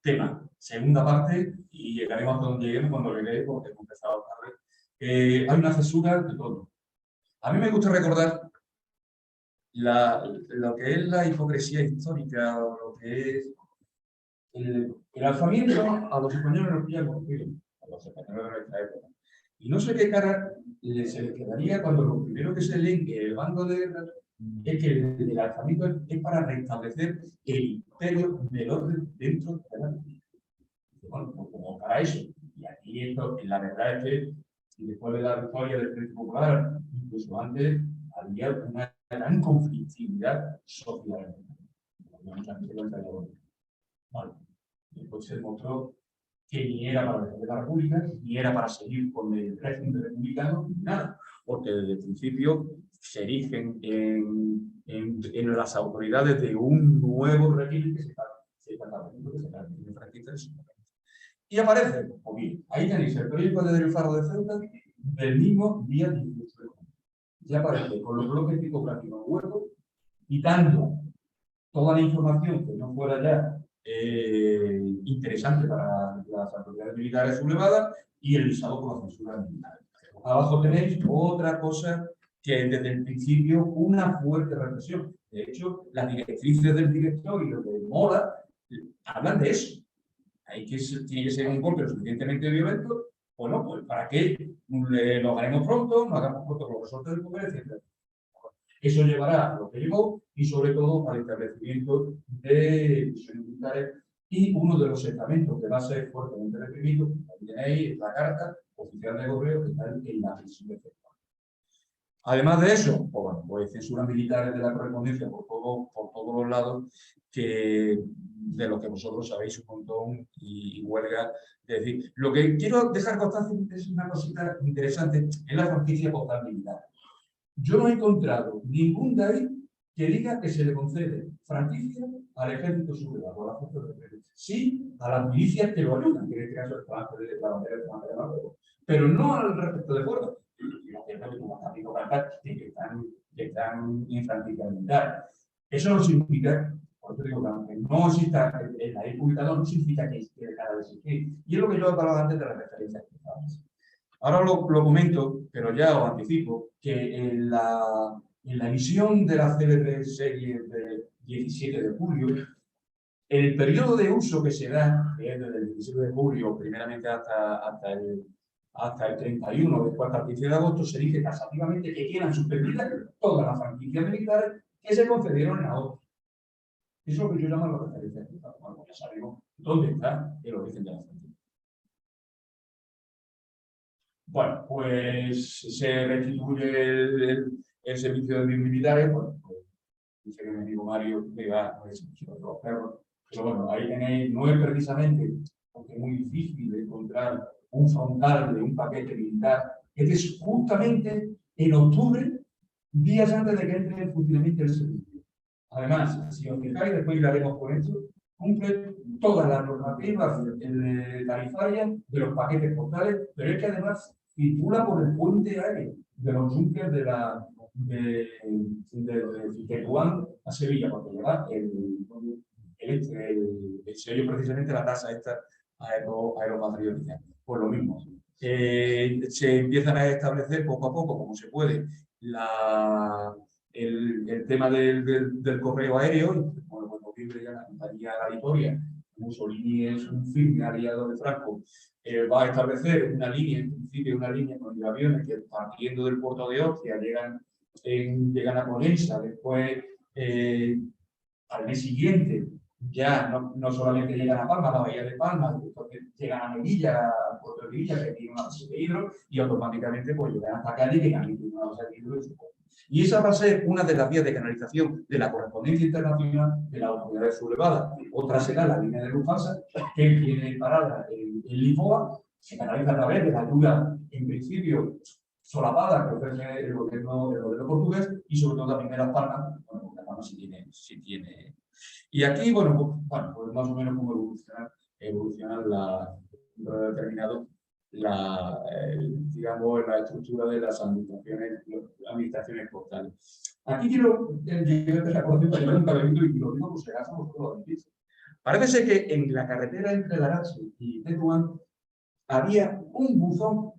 Tema, segunda parte, y llegaremos a donde lleguemos cuando lleguemos, porque hemos empezado tarde. Hay una cesura de todo. A mí me gusta recordar lo que es la hipocresía histórica, o lo que es el alzamiento a los españoles nos pilla corrompidos, a los españoles de nuestra época. Y no sé qué cara se les quedaría cuando lo primero que se lee que el bando de guerra es que el alzamiento es para restablecer el imperio del orden dentro de la República. Bueno, pues como para eso. Y aquí esto, la verdad es que después de la victoria del Frente Popular, incluso antes, había una gran conflictividad social. Vale. Después se demostró que ni era para defender la República, ni era para seguir con el régimen republicano, ni nada, porque desde el principio se erigen en las autoridades de un nuevo régimen que se está estableciendo, que se está estableciendo. Y aparece, o bien, ahí tenéis el periódico de Del Faro de Ceuta del mismo día 18 de junio. Ya aparece con los bloques tipográficos huecos, quitando toda la información que no fuera ya interesante para las autoridades militares sublevadas y el visado por la censura militar. Abajo tenéis otra cosa que desde el principio una fuerte represión. De hecho, las directrices del directorio de Mora hablan de eso. Tiene que ser un golpe lo suficientemente violento, bueno, pues para que lo haremos pronto, lo hagamos pronto con los resortes del poder, etc. Eso llevará a lo que llevó y sobre todo al establecimiento de misiones militares y uno de los estamentos que va a ser fuertemente reprimido, ahí tenéis la carta oficial de correo que está en la prisión de Ceuta. Además de eso, pues, bueno, pues censuras militares de la correspondencia por todos los lados, que de lo que vosotros sabéis un montón y huelga. Es decir, lo que quiero dejar constancia es una cosita interesante, es la franquicia postal militar. Yo no he encontrado ningún DAI que diga que se le concede franquicia al ejército sublevado, a la fuerza de defensa. Sí, a las milicias que lo ayudan, que en este caso es la bandera extranjera de Marruecos, pero no al respecto de fuerza. Que están en franquicia militar. Eso no significa, por eso digo que aunque no exista en la ley publicada, no significa que dejará de existir. Y es lo que yo hablaba antes de las referencias cruzadas. Ahora lo comento, pero ya os anticipo que en la emisión de la célebre serie del 17 de julio, el periodo de uso que se da, que es desde el 17 de julio, primeramente hasta el 31, después hasta el 15 de agosto, se dice taxativamente que quedan suspendidas todas las franquicias militares que se concedieron en agosto. Eso es lo que yo llamo la referencia. Bueno, ya sabemos dónde está el origen de la franquicia. Bueno, pues se restituye el servicio de militares. Bueno, pues dice que mi amigo Mario que va a los perros. Pero bueno, ahí tenéis, no es precisamente, porque es muy difícil de encontrar un frontal de un paquete militar, que es justamente en octubre, días antes de que entre en funcionamiento el servicio. Además, si os fijáis, después hablaremos con esto, cumple todas las normativas tarifarias de los paquetes postales, pero es que además circula por el puente aéreo de los bunkers de Tetuán a Sevilla, porque lleva el sello precisamente la tasa esta aeropatriótica. Pues lo mismo. Se empiezan a establecer poco a poco, como se puede, el tema del correo aéreo, bueno, libre de la compañía La Victoria, Mussolini es un firme aliado de Franco, va a establecer una línea, en principio una línea con los aviones que partiendo del puerto de Ostia llegan a Conensa, después al mes siguiente ya no solamente llegan a Palma, a la bahía de Palma, porque llegan a Melilla, al puerto de Melilla, que tiene una base de hidro, y automáticamente pues llegan hasta Cádiz, que también tiene una base de hidro. Y esa va a ser una de las vías de canalización de la correspondencia internacional de la autoridad sublevada. Otra será la línea de Lufthansa, que tiene parada en Lisboa, se canaliza a través de la ayuda, en principio, solapada que ofrece el gobierno portugués, y sobre todo también de Las Palmas. Bueno, Las Palmas sí tiene. Y aquí, bueno, pues más o menos cómo evolucionar determinado digamos, la estructura de las administraciones portales. Aquí quiero empezar por hacer un cabrito y lo digo por si acaso vosotros lo decís. Parece ser que en la carretera entre Larache y Tetuán había un buzón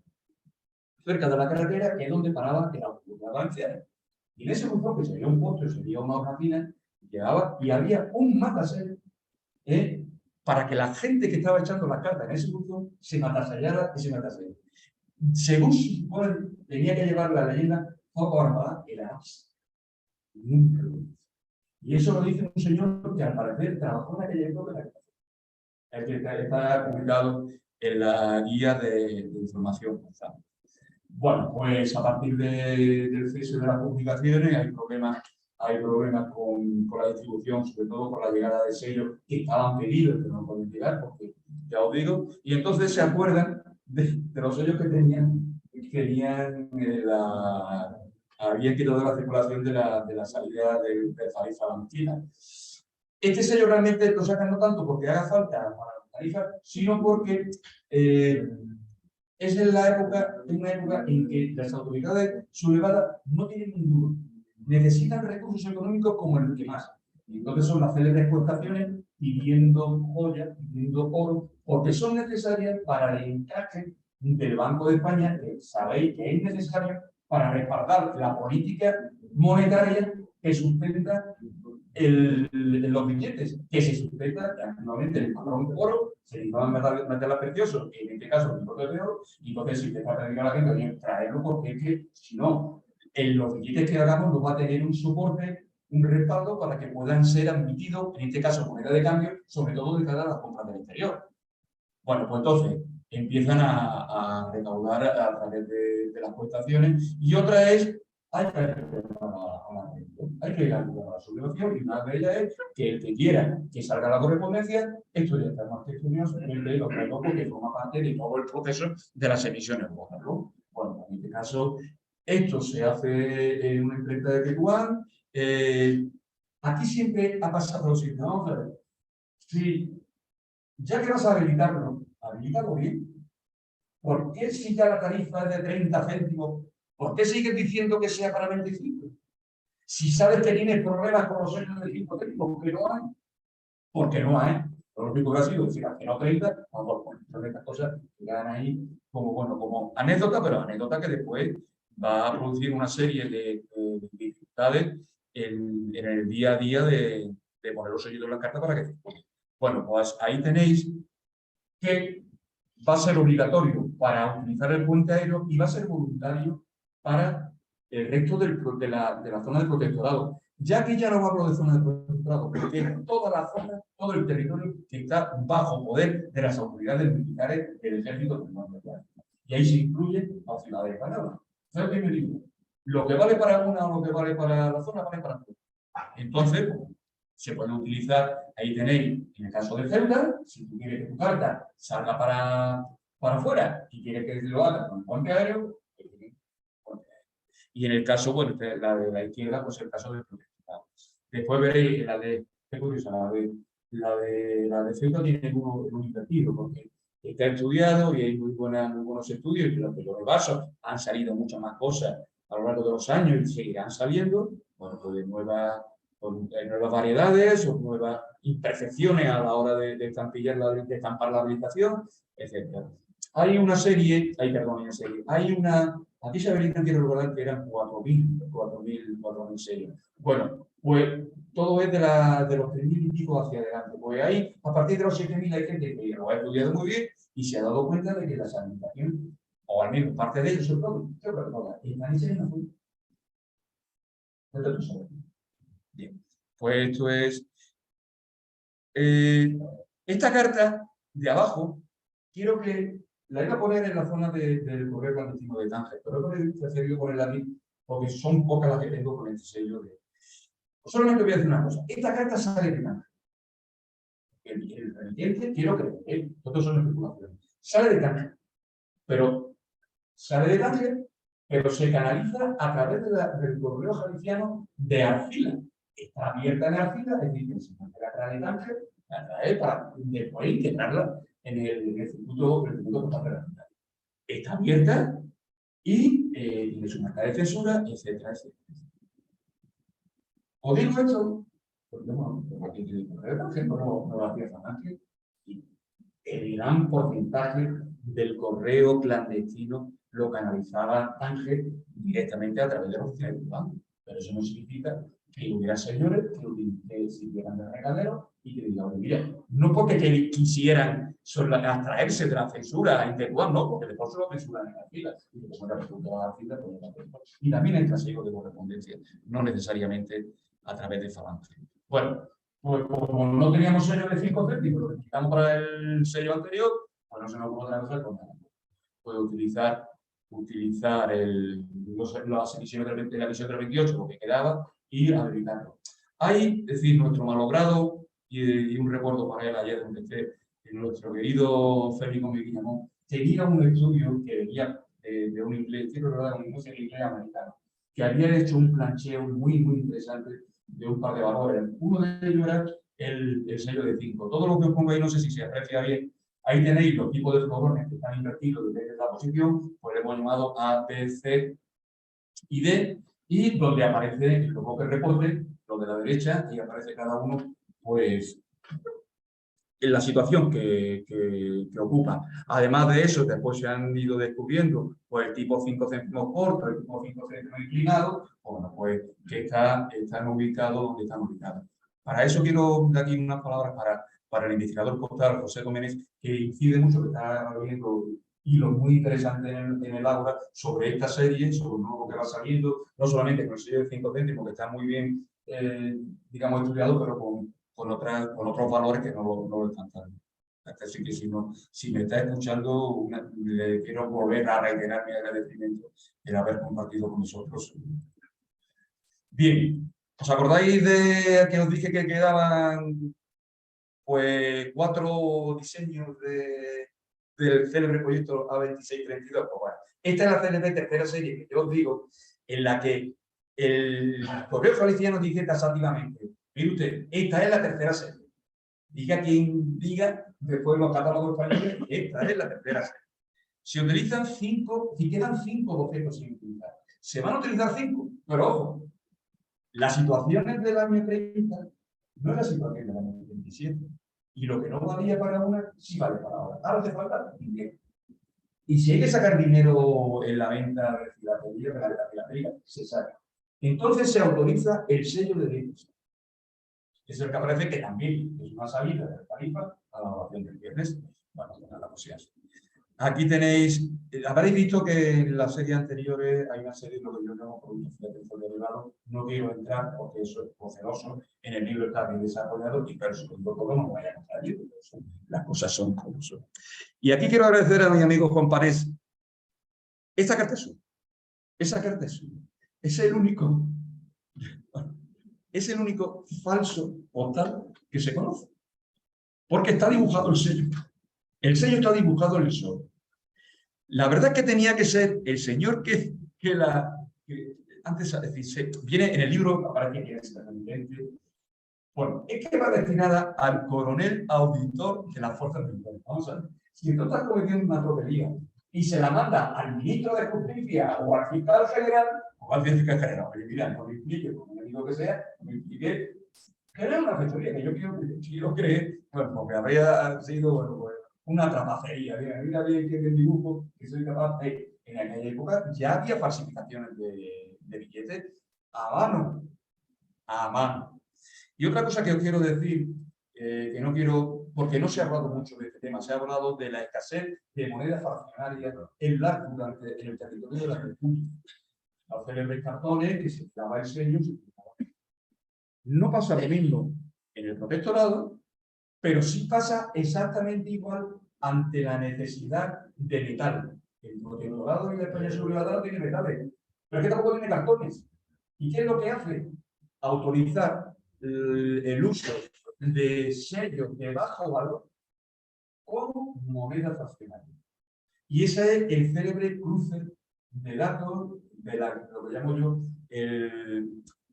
cerca de la carretera que es donde paraba el autobús valenciano. Y en ese buzón, que sería un puesto, sería una hornacina, llegaba y había un mataser para que la gente que estaba echando la carta en ese buzón se matasellara y se matasellara. Según se supone, tenía que llevar la leyenda poco armada el Arás. Nunca lo hizo. Y eso lo dice un señor que al parecer trabajó en aquella época, el que está publicado en la guía de información. Bueno, pues a partir del cese de las publicaciones hay problemas con la distribución, sobre todo con la llegada de sellos que estaban pedidos, que no pueden llegar, porque ya os digo, y entonces se acuerdan de los sellos que habían quitado la circulación de la salida de tarifa Valentina. Este sello realmente lo sacan no tanto porque haga falta para la tarifa, sino porque es una época en que las autoridades sublevadas no tienen un duro. Necesitan recursos económicos como el que más. Y entonces son las célebres exportaciones pidiendo joyas, pidiendo oro, porque son necesarias para el encaje del Banco de España, que sabéis que es necesario para respaldar la política monetaria que sustenta los billetes, que se sustenta actualmente el patrón oro, se necesitaban meterlas preciosos, en este caso el bote de oro, y entonces si te va a pedir a la gente, oye, traerlo, porque es que si no, en los billetes que hagamos no va a tener un soporte, un respaldo para que puedan ser admitidos, en este caso moneda de cambio, sobre todo de cara a las compras del exterior. Bueno, pues entonces empiezan a recaudar a través de las prestaciones, y otra es hay que ir a la sublevación, y una de ellas es que el que quiera que salga la correspondencia, esto ya está más que estudiado, lo traigo porque forma parte de todo el proceso de las emisiones. Bueno, en este caso, esto se hace en una imprenta de Tetuán. Aquí siempre ha pasado lo siguiente. Vamos a ver. Si, ya que vas a habilitarlo bien. ¿Por qué si ya la tarifa es de 30 céntimos? ¿Por qué sigues diciendo que sea para 25? Si sabes que tienes problemas con los sellos de 5 céntimos, ¿por qué no hay? Porque no hay. Lo único que ha sido decir que no 30, son estas cosas que quedan ahí como anécdota, pero anécdota que después va a producir una serie de dificultades en el día a día de poner los sellos en la carta para que circule. Bueno, pues ahí tenéis que va a ser obligatorio para utilizar el puente aéreo y va a ser voluntario para el resto de la zona del protectorado. Ya que ya no hablo de zona del protectorado, porque toda la zona, todo el territorio que está bajo poder de las autoridades militares del ejército del norte. Y ahí se incluye la ciudad de Granada. ¿Sabes qué me digo? Lo que vale para una o lo que vale para la zona, vale para todos. Entonces, se puede utilizar, ahí tenéis, en el caso de Ceuta, si tú quieres que tu carta salga para afuera y quieres que lo haga con el puente aéreo, y en el caso, bueno, la de la izquierda, pues el caso del protectorado. Después veréis la de, qué curioso, la de Ceuta tiene un invertido, porque está estudiado y hay muy buenos estudios, y los de vasos han salido muchas más cosas a lo largo de los años y seguirán saliendo, bueno, pues de nuevas variedades o nuevas imperfecciones a la hora de estampar la habilitación, etc. Hay una serie, hay Aquí se habilitan, quiero recordar que eran 4.000 sellos. Bueno, pues todo es de los 3.000 y pico hacia adelante. Pues ahí, a partir de los 7.000 hay gente que lo ha estudiado muy bien y se ha dado cuenta de que las habilitaciones, o al menos parte de ellos, sobre todo, creo que todas, están hechas en la fuente. Bien, pues esto es... esta carta de abajo, quiero que la iba a poner en la zona del correo clandestino de Tánger, pero he preferido ponerla aquí porque son pocas las que tengo con este sello de... Solamente voy a decir una cosa. Esta carta sale de Tánger. El remitiente, quiero creer, todos son especulaciones. Sale de Tánger, pero se canaliza a través del correo jalisciano de Arcila. Está abierta en Arcila, es decir, que se mantiene atrás de Tánger, la trae para después integrarla en el circuito postal de la ciudad. Está abierta y tiene su marca de censura, etcétera, etcétera. Os digo esto, porque aquí tiene el correo de Tánger, no lo hacía Tánger, y el gran porcentaje del correo clandestino lo canalizaba Tánger directamente a través de la oficina de banco. Pero eso no significa que hubiera señores que sirvieran de recadero y que digan, mira, no porque quisieran abstraerse de la censura intelectual, no, porque después se lo censuran en las filas. Y después la resulta de las filas, y también el trasiego de correspondencia, no necesariamente a través de Falange. Bueno, pues como no teníamos sello de 5 céntimos, lo que quitamos para el sello anterior, pues no se nos ocurre otra cosa con nada. Puede utilizar las emisiones de la emisión del 28, lo que quedaba, y habilitarlo. Hay, es decir, nuestro malogrado, y un recuerdo para él ayer donde esté, nuestro querido Félix Guillamón, tenía un estudio que venía de un inglés, quiero recordar, un inglés americano, que había hecho un plancheo muy, muy interesante de un par de valores. Uno de ellos era el sello de 5. Todo lo que os pongo ahí, no sé si se aprecia bien. Ahí tenéis los tipos de florones que están invertidos desde la posición, pues le hemos llamado A, B, C y D, y donde aparece el logo que reporte, lo de la derecha, y aparece cada uno, pues, en la situación que ocupa. Además de eso, después se han ido descubriendo pues, el tipo 5 céntimos corto, el tipo 5 céntimos inclinado, bueno, pues que están ubicados donde están ubicados. Para eso quiero dar aquí unas palabras para el investigador postal José Gómez, que incide mucho, que está viendo hilos muy interesantes en el aula sobre esta serie, sobre lo nuevo que va saliendo, no solamente con el sello de 5 céntimos, que está muy bien, digamos, estudiado, pero con otros valores que no lo están dando. Así que si me está escuchando, le quiero volver a reiterar mi agradecimiento el haber compartido con nosotros. Bien, ¿os acordáis de que os dije que quedaban pues 4 diseños del célebre proyecto A2632? Pues bueno, esta es la célebre tercera serie que yo os digo, en la que el correo jalisciano dice taxativamente: mire usted, esta es la tercera serie. Diga quien diga, después los catálogos españoles, esta es la tercera serie. Se utilizan 5, si quedan 5 bocetos sin utilizar. Se van a utilizar 5, pero ojo, las situaciones del año 30 no es la situación del año 27. Y lo que no valía para una, sí vale para otra. Ahora hace falta dinero. Y si hay que sacar dinero en la venta de filatería, de la filatería, se saca. Entonces se autoriza el sello de 10%. Es el que aparece que también es una salida de la tarifa a la evaluación del viernes. Bueno, la posibilidad. Aquí tenéis, habréis visto que en las series anteriores hay una serie de lo que yo llamo productos financieros derivados. No quiero entrar porque eso es procedoso. En el libro está bien desarrollado y pero todo no vaya a entrar allí. Las cosas son como son. Y aquí quiero agradecer a mi amigo Juan Parés. Esta carta es suya. Esa carta es suya. Es el único falso postal que se conoce. Porque está dibujado el sello. El sello está dibujado en el sobre. La verdad es que tenía que ser el señor que antes, es decir, viene en el libro, aparece que es evidente. Bueno, es que va destinada al coronel auditor de las fuerzas militares. Vamos a ver. Si tú estás cometiendo una tropelía y se la manda al ministro de Justicia o al fiscal general, o al fiscal general, oye, mira, no me implique, como me digo que sea, me implique que era una fechoría que yo quiero creer, bueno, porque habría sido, bueno, pues, una trapacería. Mira bien que el dibujo, que soy capaz de... En aquella época ya había falsificaciones de billetes a mano. A mano. Y otra cosa que os quiero decir, que no quiero, porque no se ha hablado mucho de este tema, se ha hablado de la escasez de monedas fraccionarias durante en el territorio de la República. Los célebres cartones que se daba el sello. No pasa lo mismo en el protectorado, pero sí pasa exactamente igual ante la necesidad de metal. El protectorado y la España sublevada tiene metales, pero es que tampoco tiene cartones. ¿Y qué es lo que hace? Autorizar el uso de sellos de bajo valor como moneda fraccionaria. Y ese es el célebre cruce de datos de lo que llamo yo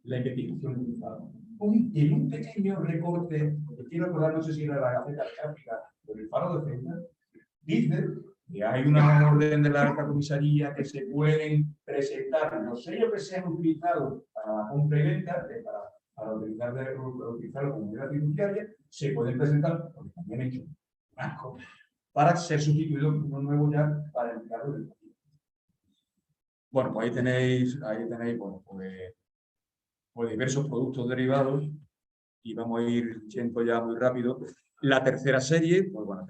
la investigación cruzada. En un pequeño recorte, que quiero recordar, no sé si era la Gaceta de África o el Faro de Ceuta, dice que hay una orden de la alta comisaría que se pueden presentar los sellos que se han utilizado para la compra y venta, para utilizarlo como moneda fiduciaria, se pueden presentar, porque también he hecho blanco, para ser sustituidos por uno nuevo ya para el cargo del partido. Bueno, pues ahí tenéis bueno, pues diversos productos derivados y vamos a ir yendo ya muy rápido. La tercera serie, pues bueno,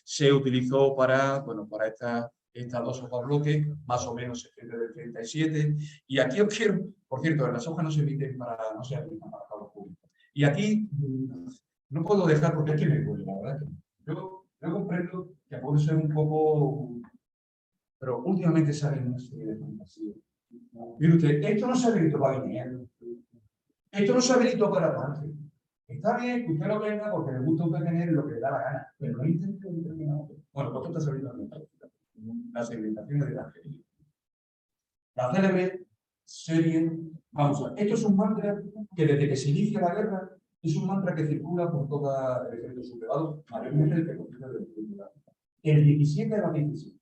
se utilizó para, bueno, para estas dos hojas bloques, más o menos septiembre del 37. Y aquí os quiero, por cierto, las hojas no se emiten no se aplican para pagos públicos. Y aquí no puedo dejar, porque es que me duele, la verdad. Yo comprendo que puede ser un poco, pero últimamente salen una serie de fantasías. Mire usted, esto no se habilitó para dinero. Esto no se habilitó para avance. Está bien que usted lo venga porque le gusta a usted tener lo que le da la gana, pero no intente determinado. Bueno, pues esto está saliendo la segmentación de la angelia. La célebre serie, vamos a ver, esto es un mantra que desde que se inicia la guerra es un mantra que circula por todo el ejército sublevado, mayormente el que conflicto del ejército. El 17 de la 17.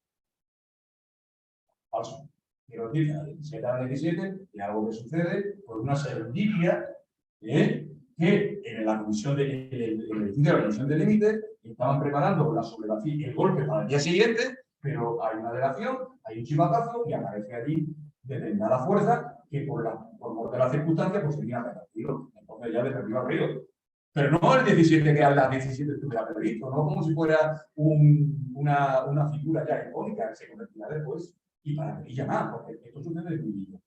Falso. Quiero decir, el 17 a la 17 y algo que sucede por una serendipia que en la comisión de la comisión de límites estaban preparando la sublevación, el golpe para el día siguiente, pero hay una delación, hay un chivatazo y aparece allí determinada fuerza que por mor de las circunstancias pues tenía que repartirlo. Entonces ya determinó el río. Pero no el 17 que a las 17 estuviera previsto, no como si fuera una figura ya icónica que se convertirá después y para que más, porque esto sucede en mi vida.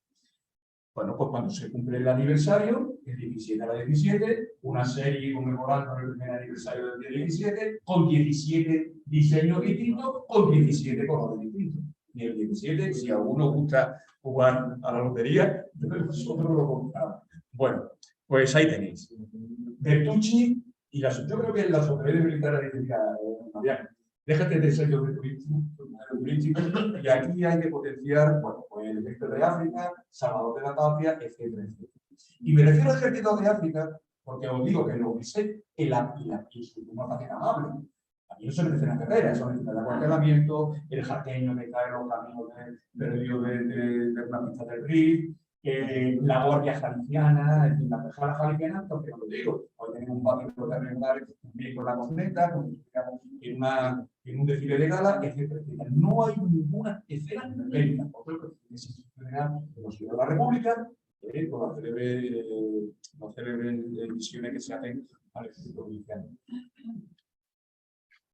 Bueno, pues cuando se cumple el aniversario, el 17 a la 17, una serie conmemorando el primer aniversario del día 17, con 17 diseños distintos, con 17 colores distintos. Y el 17, si a alguno gusta jugar a la lotería, nosotros lo compramos. Bueno, pues ahí tenéis. Bertucci y yo creo que la Sociedad Militar Artística, Mariano, déjate de sello de turístico, y aquí hay que potenciar, bueno, pues el ejército de África, Salvador de la Patria, etcétera, etcétera. Y me refiero al ejército de África porque os digo que lo que sé en su formación amable. Aquí no se menciona carreras, eso menciona el acuartelamiento, el jaqueño que cae en los caminos del río de una pista del Rif, la Guardia Jalisciana, en fin, la Pejala Jalisciana, entonces no lo digo. Hoy tenemos un patio terrenal con la corneta, en un desfile de gala, etcétera, etcétera. No hay ninguna escena bélica. Por ejemplo, es institucional de los ciudadanos de la República, con las célebres misiones que se hacen al ejército policial.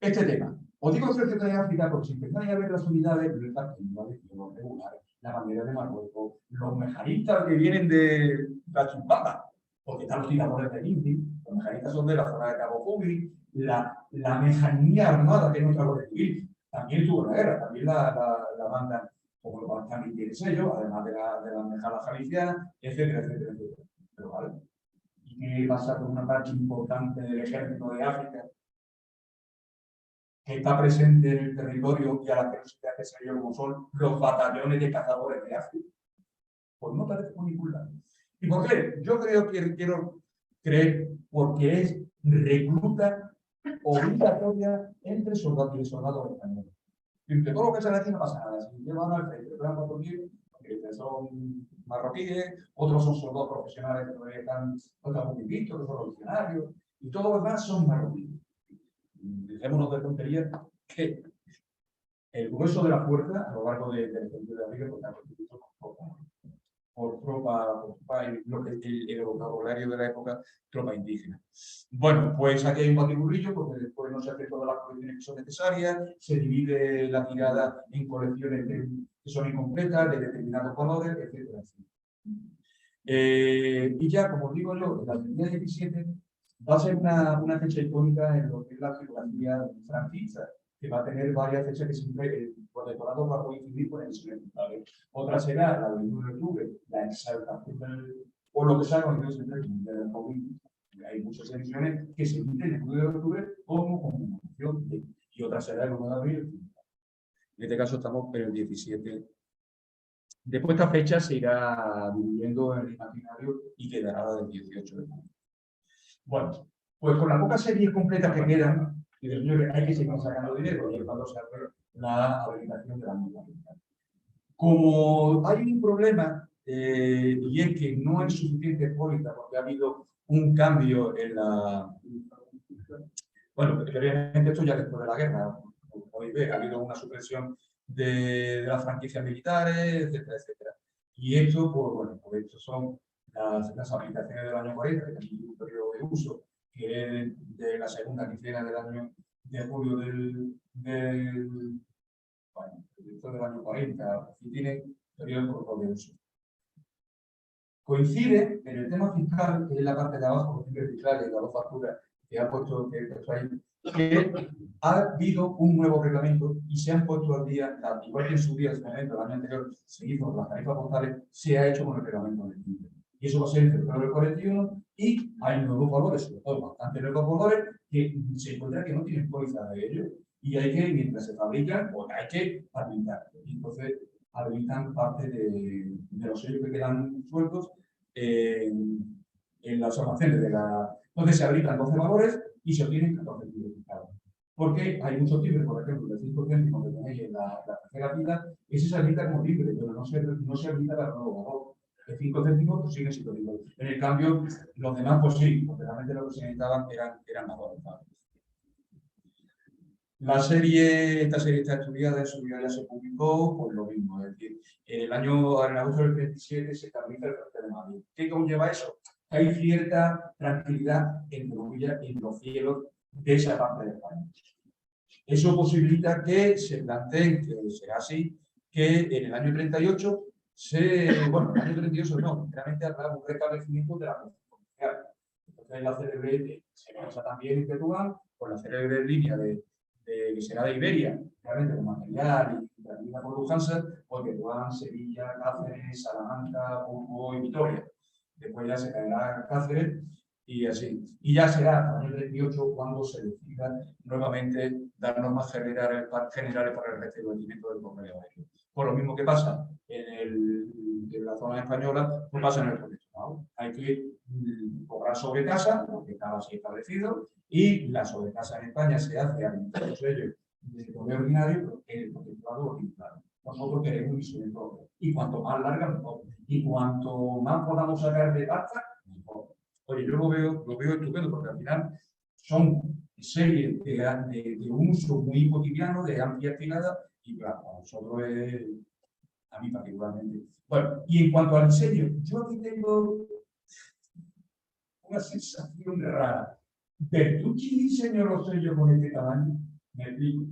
Este tema. Os digo el ejército de África porque si empezáis a ver las unidades, los regulares, la bandera de Marruecos, los mejanistas que vienen de la Chumbamba, porque están los tiradores de Indy, los mejanistas son de la zona de Cabo Fubi, la mejanía armada que es nuestra Guardia Civil, también tuvo la guerra, también la mandan como los Balcanes tiene sello, además de la mejala jalisciana, etcétera, etcétera, etcétera. Pero vale. ¿Y qué pasa con una parte importante del ejército de África que está presente en el territorio y a la que no se te hace sello como son los batallones de cazadores de África? Pues no parece por ningún lado. ¿Y por qué? Yo quiero creer porque es recluta obligatoria entre soldados y soldados españoles. Entre todo lo que se hace no pasa nada. Si llevan al frente, llevan 4.000, que son marroquíes, otros son soldados profesionales que están muy vistos, que son revolucionarios, y todos los demás son marroquíes. Dejémonos de tonterías que El grueso de la fuerza a lo largo del territorio de América está constituido por tropa, lo que el vocabulario de la época, tropa indígena. Bueno, pues aquí hay un batiburrillo porque después no se hacen todas las colecciones que son necesarias, se divide la tirada en colecciones que son incompletas, de determinados valores, etcétera, etcétera. Y ya, como digo yo, la día 17 va a ser una fecha icónica en lo que es la geografía franquista, que va a tener varias fechas que siempre por decorado va a coincidir con el siglo. Otra será la del 1 de octubre, la exaltación por lo que se ha conocido siempre del COVID. Hay muchas ediciones que se emiten el 1 de octubre como conmemoración, y otra será el 1 de abril. En este caso estamos en el 17. Después esta fecha se irá dividiendo en el imaginario y quedará la del 18 de mayo. Bueno, pues con las pocas series completas que quedan, hay que seguir sacando dinero, y es cuando se hace la habilitación de la mutualidad. Como hay un problema, y es que no hay suficiente póliza, porque ha habido un cambio en la... Bueno, obviamente esto ya después de la guerra, como podéis ver, ha habido una supresión de las franquicias militares, etcétera, etcétera. Y esto, pues bueno, pues estos son las habilitaciones del año 40, que tienen un periodo de uso, que es de la segunda quincena del año de julio del año 40, y tiene periodo de uso. Coincide en el tema fiscal, que es la parte de abajo, los libros fiscales y las dos facturas que ha puesto ahí, que ha habido un nuevo reglamento y se han puesto al día, igual que en su día, en su momento, el año anterior, se hizo con las tarifas postales, se ha hecho con el reglamento del timbre. Y eso va a ser en febrero del 41, y hay nuevos valores, sobre todo bastante nuevos valores, que se encuentra que no tienen póliza de ellos, y hay que, mientras se fabrican, pues hay que habilitar. Y entonces habilitan parte de los sellos que quedan sueltos en las almacenes de la... Entonces se habilitan 12 valores y se obtienen 14 libros fiscales. Porque hay muchos libros, por ejemplo, de 5 céntimos que tenéis en la tercera fila, ese se habilita como libre, pero no se habilita para el nuevo valor. De 5 céntimos pues siguen siendo libres. En el cambio, los demás, pues sí, porque realmente lo que se necesitaban eran valores. Esta serie está estudiada, en su día ya se publicó, pues lo mismo, es decir, en agosto del 27 se estabiliza el Frente de Madrid. ¿Qué conlleva eso? Hay cierta tranquilidad en los cielos de esa parte de España. Eso posibilita que se planteen, que será así, que en el año 38 bueno, en el año 38 no, realmente habrá un restablecimiento de la Constitución. Entonces la célebre se basa también en Tetuán, por la célebre línea que será de Iberia, realmente con material y termina por Lufthansa, porque Tetuán, Sevilla, Cáceres, Salamanca, Burgos y Vitoria. Después ya se caerá Cáceres y así. Y ya será en el año 38 cuando se decida nuevamente dar normas generales para el restablecimiento del correo aéreo. Por lo mismo que pasa en la zona española, pues pasa en el protectorado. Hay que cobrar sobretasa, porque estaba así establecido, y la sobretasa en España se hace a los sellos de correo ordinario, pero en el protectorado ordinario. Nosotros queremos un diseño propio. Y cuanto más larga, mejor. Y cuanto más podamos sacar de pasta, mejor. Oye, yo lo veo estupendo, porque al final son series de uso muy cotidiano, de amplia tirada, y claro, para nosotros es, a mí particularmente. Bueno, y en cuanto al diseño, yo aquí tengo una sensación rara. ¿Bertucci diseñó los sellos con este tamaño? Me explico.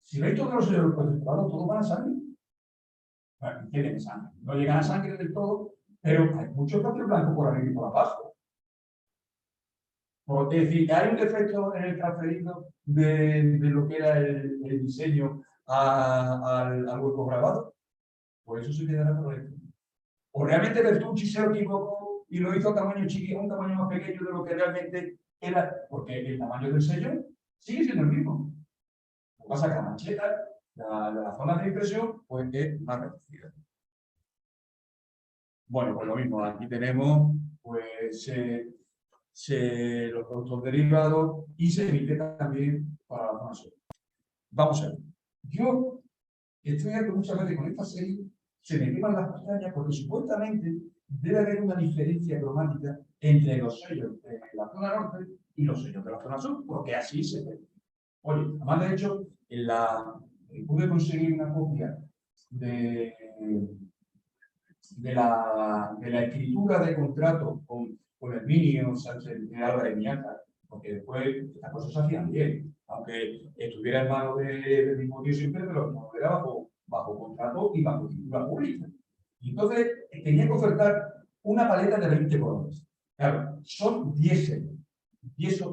Si veis todos los sellos concentrados, todos van a sangre. Bueno, tienen sangre. No llegan a sangre del todo, pero hay muchos papeles blancos por arriba y por abajo. Es decir, hay un defecto en el transferido de lo que era el diseño al hueco grabado. Por eso se quedará correcto. O realmente Bertucci se lo equivocó y lo hizo a tamaño chiquito, un tamaño más pequeño de lo que realmente era, porque el tamaño del sello sigue siendo el mismo. Lo que pasa es que la mancheta, la zona de impresión, pues es más reducida. Bueno, pues lo mismo, aquí tenemos pues los productos derivados y se emite también para la zona sur. Vamos a ver. Yo estoy harto muchas veces con esta serie, se me queman las pestañas porque supuestamente debe haber una diferencia cromática entre los sellos de la zona norte y los sellos de la zona sur, porque así se ve. Oye, además de hecho, en pude conseguir una copia de la escritura de contrato con Herminio Sánchez de Álvarez Miaja, porque después estas cosas se hacían bien, aunque estuviera en manos del mismo tío siempre, pero no era bajo contrato y bajo escritura pública. Y entonces tenía que ofertar una paleta de 20 colores. Claro, son 10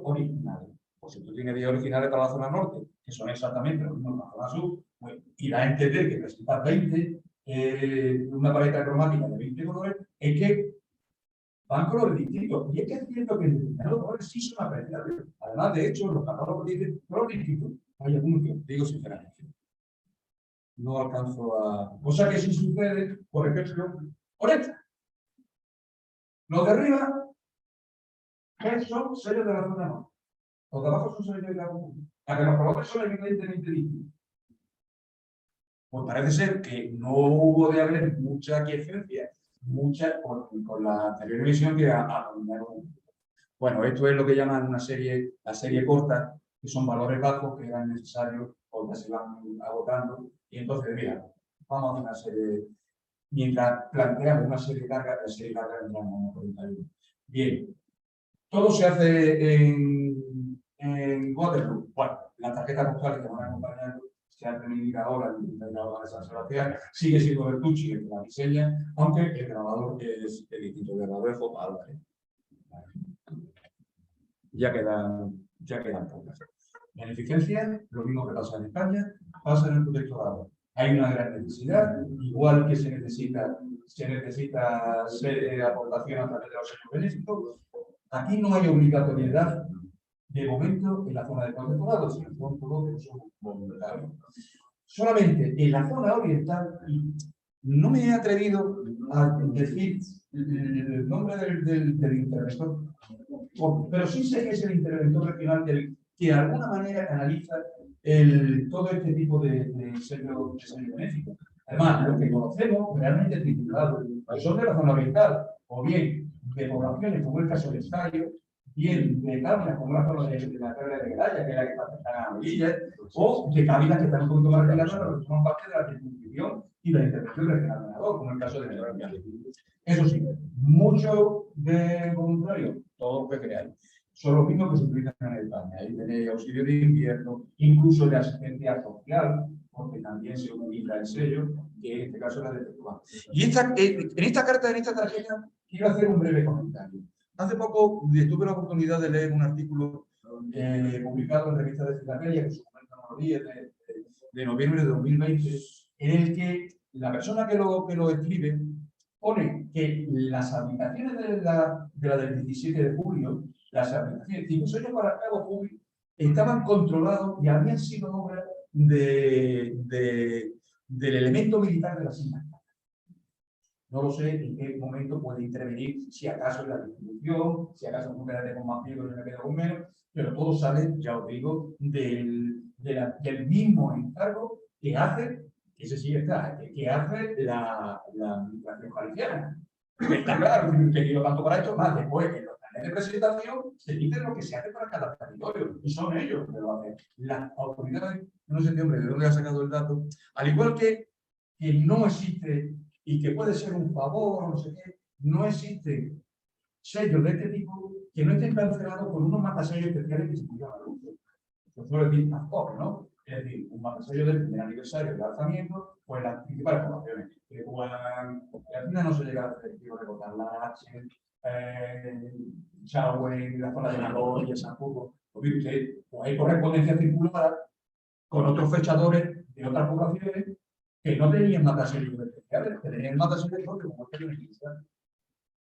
originales. Pues si tú tienes 10 originales para la zona norte, que son exactamente los mismos para la zona sur, pues irá a entender que necesitas 20, una paleta cromática de 20 colores, es que van colores distintos. Y es que es cierto que los colores sí son apreciables. Además, de hecho, los catálogos dicen colores distintos. Hay algunos que, digo sinceramente, no alcanzo a... Cosa que sí sucede, por ejemplo, por esta. Los de arriba son sellos de la zona norte. Los de abajo son sellos de la común. A que los colores son evidentemente distintos. Pues parece ser que no hubo de haber mucha aquiescencia, con la anterior emisión que abominaron. Bueno, esto es lo que llaman la serie corta, que son valores bajos que eran necesarios o que se van agotando. Y entonces, mira, vamos a hacer una serie, mientras planteamos una serie larga, la serie larga entramos en 41. Bien, todo se hace en Waterloo. Bueno, las tarjetas postales que van acompañando se hacen en Iraola, el indicador de San Sebastián, sigue siendo Bertucci el que la diseña, aunque el grabador es el distinto grabador de J. Álvarez. Ya quedan pocas. Beneficencia, lo mismo que pasa en España, pasa en el protectorado. Hay una gran necesidad, igual que se necesita aportación a través de los sellos benéficos. Aquí no hay obligatoriedad de momento en la zona de protectorado, sino que son todos que son voluntarios. Solamente en la zona oriental, no me he atrevido a decir el nombre del interventor, pero sí sé que es el interventor regional que de alguna manera canaliza todo este tipo de sello benéfico. Además, lo que conocemos realmente titulados son de la zona oriental, o bien de poblaciones como el caso de Estadio, bien de cábinas como la zona de la carga de Graya, que es la que está cercana a Melilla, o de cábinas que están un poquito más retiradas, pero que son parte de la circunscripción y de la intervención regional de Aragón, como el caso de Melilla. Eso sí, mucho de voluntarios, todos los que creáis, son los mismos que se utilizan en España. Ahí tenéis auxilio de invierno, incluso de asistencia social, porque también se utiliza el sello, que en este caso es la de Tetuán. Y en esta tarjeta, quiero hacer un breve comentario. Hace poco tuve la oportunidad de leer un artículo publicado en Revista de Filadelfia, que se comenta en los días de noviembre de 2020, en el que la persona que lo escribe pone que las aplicaciones de la del 17 de julio, las aplicaciones 5 sellos para cabo público, estaban controlados y habían sido obra del elemento militar de la Signa. No lo sé en qué momento puede intervenir, si acaso en la distribución, si acaso en un quedate con más piedras y me queda con menos, pero todo sale, ya os digo, del mismo encargo que hace, ese sí está, que hace la administración jalisciana. Está claro, que quiero tanto para esto, más después en los planes de presentación se dice lo que se hace para cada territorio, y son ellos que lo hacen. Las autoridades, no sé, hombre, de dónde ha sacado el dato, al igual que no existe y que puede ser un favor, no sé qué, no existen sellos de este tipo que no estén cancelados con unos matasellos especiales que se pusieron a luz. Yo suelo decir TAFCOP, ¿no? Es decir, un matasello del primer aniversario del alzamiento, pues las principales poblaciones. Que al final no se llega al efectivo de Botarlache, Chahue, la zona de Nagoya, San Justo. Pues usted, pues hay correspondencia circulada con otros fechadores de otras poblaciones que no tenían matasellos especiales, que tenían matasellos propios, como es que yo necesito.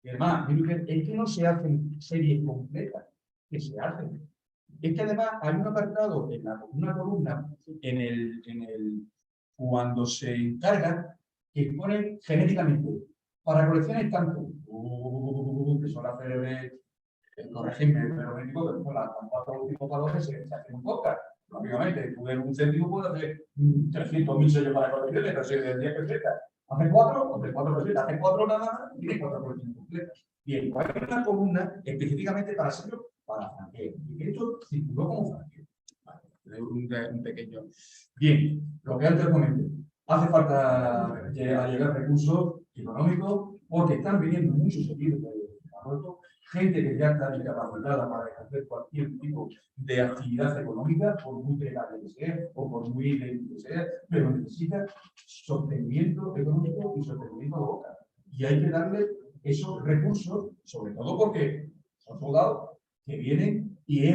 Y además, es que no se hacen series completas, que se hacen. Es que además hay un apartado en una columna cuando se encarga que pone genéticamente para colecciones tanto que son las célebres, corregirme, pero me digo que son las cuatro últimos valores se hacen un podcast. Lógicamente, un céntimo puede hacer 300.000 sellos para colecciones, pero si el día que fleta hace 4, o de 4 pesetas, hace 4 nada más, tiene 4 colecciones completas. Bien, hay una columna específicamente para sellos para franqueo. Y esto circuló como franqueo. un pequeño. Bien, lo que antes comenté, hace falta llegar recursos económicos porque están viniendo muchos equipos de Marruecos, gente que ya está incapacitada para ejercer cualquier tipo de actividad económica, por muy precaria que sea o por muy débil que sea, pero necesita sostenimiento económico y sostenimiento local. Y hay que darle esos recursos, sobre todo porque son soldados que vienen y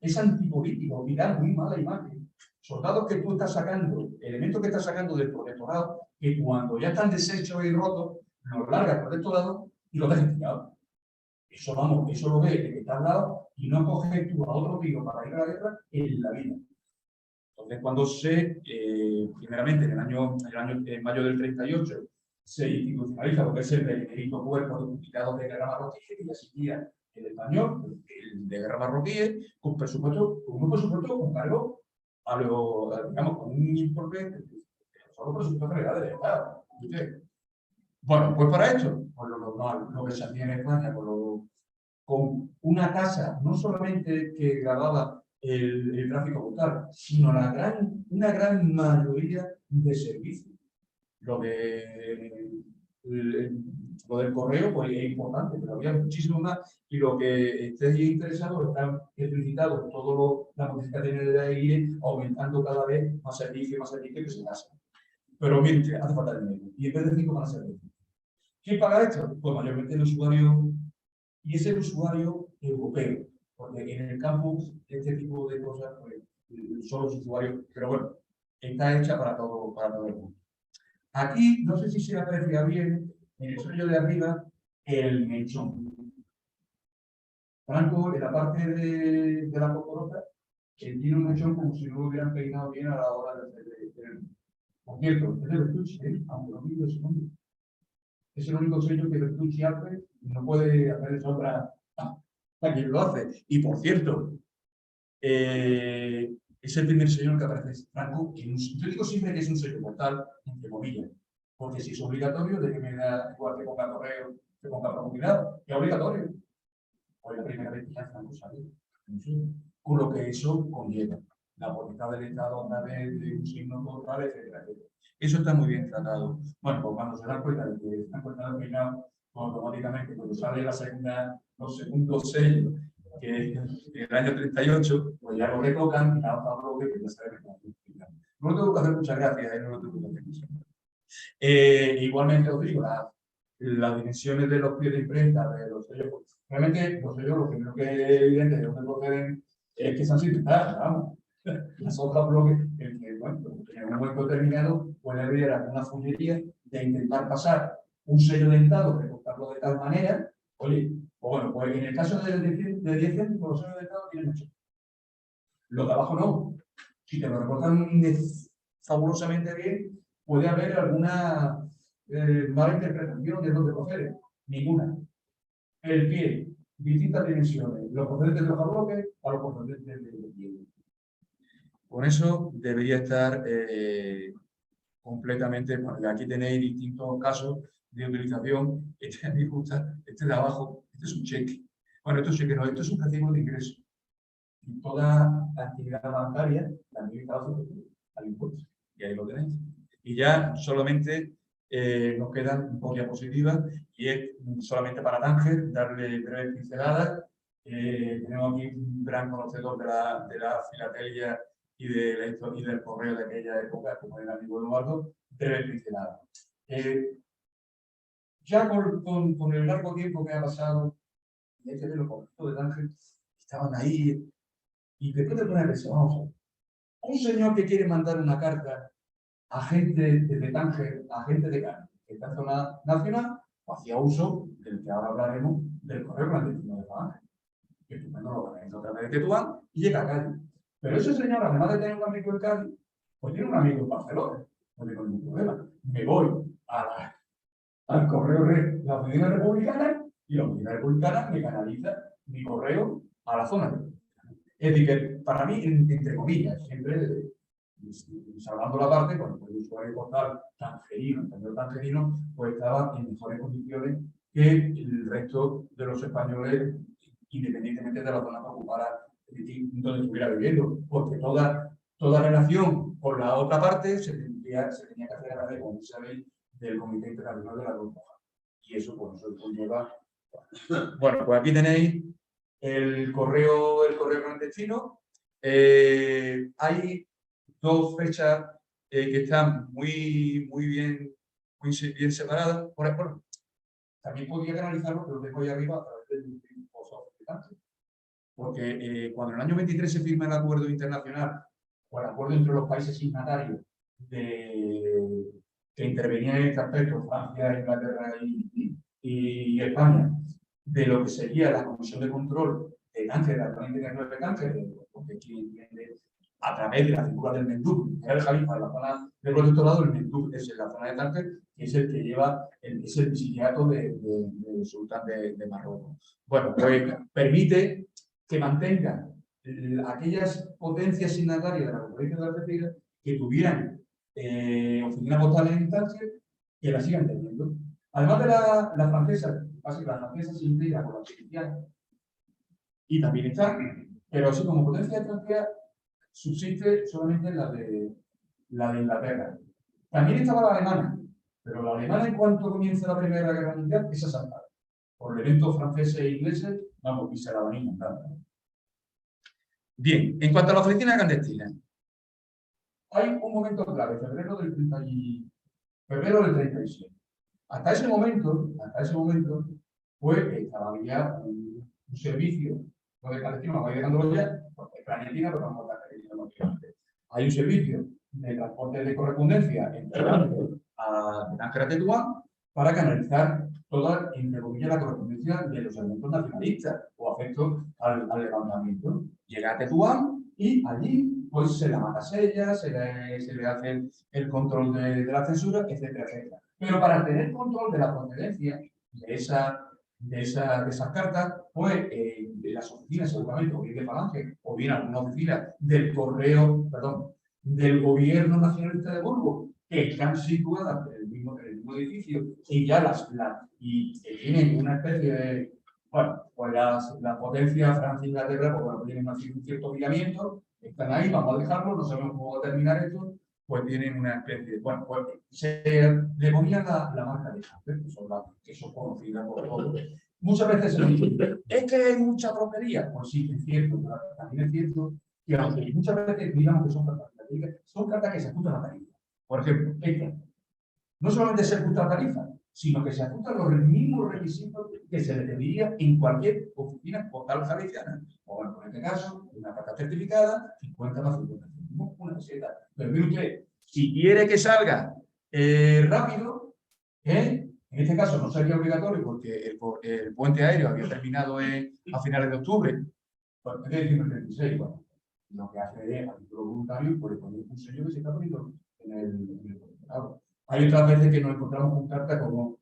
es antipolítico y da muy mala imagen. Soldados que tú estás sacando, elementos que estás sacando del protectorado, que cuando ya están deshechos y rotos, los largas al protectorado y los dejas tirados. Eso, vamos, eso lo ve el que está al lado y no coges tú a otro tío para ir a la guerra en la vida. Entonces, cuando primeramente en mayo del 38, se institucionaliza lo que es el benemérito cuerpo de unificados de guerra marroquí, que ya existía el español, el de guerra marroquí, con un presupuesto con cargo a lo, digamos, con un importe solo presupuesto real del Estado. Bueno, pues para esto, pues lo normal, lo que se hacía en España, con una tasa no solamente que grababa el tráfico postal, sino una gran mayoría de servicios. Lo del correo pues, es importante, pero había muchísimo más. Y lo que estéis interesados, están explicados todas las modificaciones de la AIE, aumentando cada vez más servicios que se hacen. Pero mire, hace falta dinero. Y en vez de 5 van a ser 20. ¿Quién paga esto? Pues mayormente el usuario, y es el usuario europeo. Porque en el campus, este tipo de cosas, pues, son los usuarios. Pero bueno, está hecha para todo el mundo. Aquí, no sé si se aprecia bien, en el suelo de arriba, el mechón. Franco, en la parte de la cocorota, tiene un mechón como si no lo hubieran peinado bien a la hora de hacer. Por cierto, es de Bertucci, aunque no digo ese nombre. Es el único sello que Bertucci hace y no puede hacer sombra a quien lo hace. Y por cierto, es el primer sello en el que aparece Franco. Yo digo siempre que es un sello mortal, entre comillas, porque si es obligatorio, déjeme dar igual que ponga correo, que ponga profundidad, que es obligatorio. Pues la primera vez que ya Franco salió. Con lo que eso conlleva. La voluntad del Estado a través de un signo total, etc. Eso está muy bien tratado. Bueno, pues cuando se dan cuenta de que están cortados al final, automáticamente cuando sale los segundos sellos, que en el año 38, pues ya lo retocan y a otro bloque que ya se ve. No lo tengo que hacer muchas gracias, no lo tengo que hacer muchas gracias. Igualmente os digo, las dimensiones de los pies de imprenta, de los sellos, realmente los sellos, lo primero que es evidente de dónde proceden es que son sintetizadas, vamos. Las otras bloques, bueno, en un momento determinado puede haber alguna fullería de intentar pasar un sello dentado, recortarlo de tal manera, oye, bueno, pues en el caso de 10 céntimos, los sellos dentados tienen 8. Los de abajo no. Si te lo recortan fabulosamente bien, puede haber alguna mala interpretación de dónde procede. Ninguna. El pie, distintas dimensiones, los procedentes de los bloques a los procedentes del pie. Con eso debería estar completamente, porque aquí tenéis distintos casos de utilización. A mí me gusta, este de abajo, este es un cheque. Bueno, esto es cheque, no, esto es un recibo de ingreso. Y toda actividad bancaria la han limitado al impuesto. Y ahí lo tenéis. Y ya solamente nos quedan dos diapositivas y es solamente para Tánger darle breves pinceladas. Tenemos aquí un gran conocedor de la filatelia y del correo de aquella época, como el amigo Eduardo, breves pinceladas. Ya con el largo tiempo que ha pasado, y hay que ver los conflictos de Tánger, estaban ahí, y después de poner eso, vamos a ver. Un señor que quiere mandar una carta a gente de Tánger, a gente de Cádiz, que esta zona nacional, hacía uso del que ahora hablaremos, del correo clandestino de Tánger. Que tú no lo ganas otra vez de Tetuán y llega a Cádiz. Pero ese señor, además de tener un amigo en Cádiz, pues tiene un amigo en Barcelona. No tengo ningún problema. Me voy al correo de la oficina republicana y la oficina republicana me canaliza mi correo a la zona. Es decir, que para mí, entre comillas, siempre salvando la parte, cuando el usuario portal tangerino, pues estaba en mejores condiciones que el resto de los españoles, independientemente de la zona que ocupara donde estuviera viviendo, porque toda relación con la otra parte se tenía que hacer a través, como sabéis, del Comité Internacional de la Cruz Roja. Y eso, pues, eso conlleva. Bueno, pues aquí tenéis el correo clandestino. Hay dos fechas que están muy bien separadas. Por ejemplo, también podría canalizarlo, pero lo dejo ahí arriba a través del post. Porque cuando en el año 23 se firma el acuerdo internacional, o el acuerdo entre los países signatarios que intervenían en este aspecto, Francia, Inglaterra y España, de lo que sería la Comisión de Control de Cáncer, de la Zona Internacional de Cáncer, porque aquí entiende a través de la figura del MENDUC, el Jalifa, en la zona del protectorado, el MENDUC es en la zona de Cáncer, que es el que lleva, es el visiriato del sultán de Marruecos. Bueno, pues permite que mantengan aquellas potencias signatarias de la Conferencia de Algeciras que tuvieran oficinas postales en Tánger, que la sigan teniendo. Además de la francesa, la francesa se integra con la cristiana y también está, pero así como potencia extranjera subsiste solamente la de Inglaterra. También estaba la alemana, pero la alemana en cuanto comienza la Primera Guerra Mundial es asaltada por elementos franceses e ingleses, vamos, y se la van a inundar. Bien, en cuanto a la oficina clandestina, hay un momento clave, febrero del 37. Hasta ese momento, pues había un servicio, no de clandestino, voy dejándolo ya, porque es clandestina, pero vamos a estar. Hay un servicio de transporte de correspondencia entre Tánger a Tetuán para canalizar toda, entre comillas, la correspondencia de los elementos nacionalistas o afectos al levantamiento. Llega a Tetuán y allí pues se la matasella, se le hace el control de la censura, etcétera, etcétera. Pero para tener control de la procedencia de esas cartas, pues de las oficinas seguramente, o bien de Falange, o bien alguna oficina del del Gobierno Nacionalista de Burgos, que están situadas en el mismo edificio, y ya y tienen una especie de, bueno, pues la potencia Francia e Inglaterra, pues bueno, tienen un cierto vigilamiento, están ahí, vamos a dejarlo, no sabemos cómo va a terminar esto, pues tienen una especie, bueno, pues se le ponían la marca de Cáncer, que son conocidas por todos. Muchas veces se dice, es que hay mucha tropería. Pues sí, es cierto, pero también es cierto que aunque muchas veces digamos que son cartas que se ajustan a la tarifa. Por ejemplo, esta no solamente se ajusta a la tarifa, sino que se ajustan los mismos requisitos que se le pediría en cualquier oficina postal jalisciana. O bueno, en este caso, una carta certificada, 50 más 50 céntimos, una peseta. Pero mire usted, si quiere que salga rápido, en este caso no sería obligatorio porque el puente aéreo había terminado a finales de octubre, pues en el 36, bueno, lo que hace es a título voluntario, pues poner un sello que se está poniendo en el claro. Hay otras veces que nos encontramos con cartas como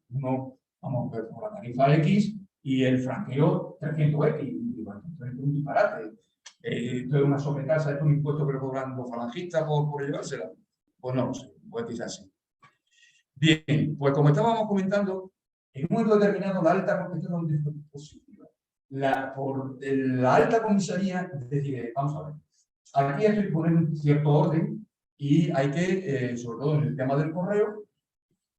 vamos a ver, como la tarifa X y el franqueo 300X, y bueno, es un disparate. Esto es una sobretasa, esto es un impuesto que le cobran los falangistas por llevársela. Pues no lo sé, pues quizás sí. Bien, pues como estábamos comentando, en un momento determinado la alta comisión positiva. Por la alta comisaría decide, vamos a ver, aquí hay que poner un cierto orden y hay que, sobre todo en el tema del correo,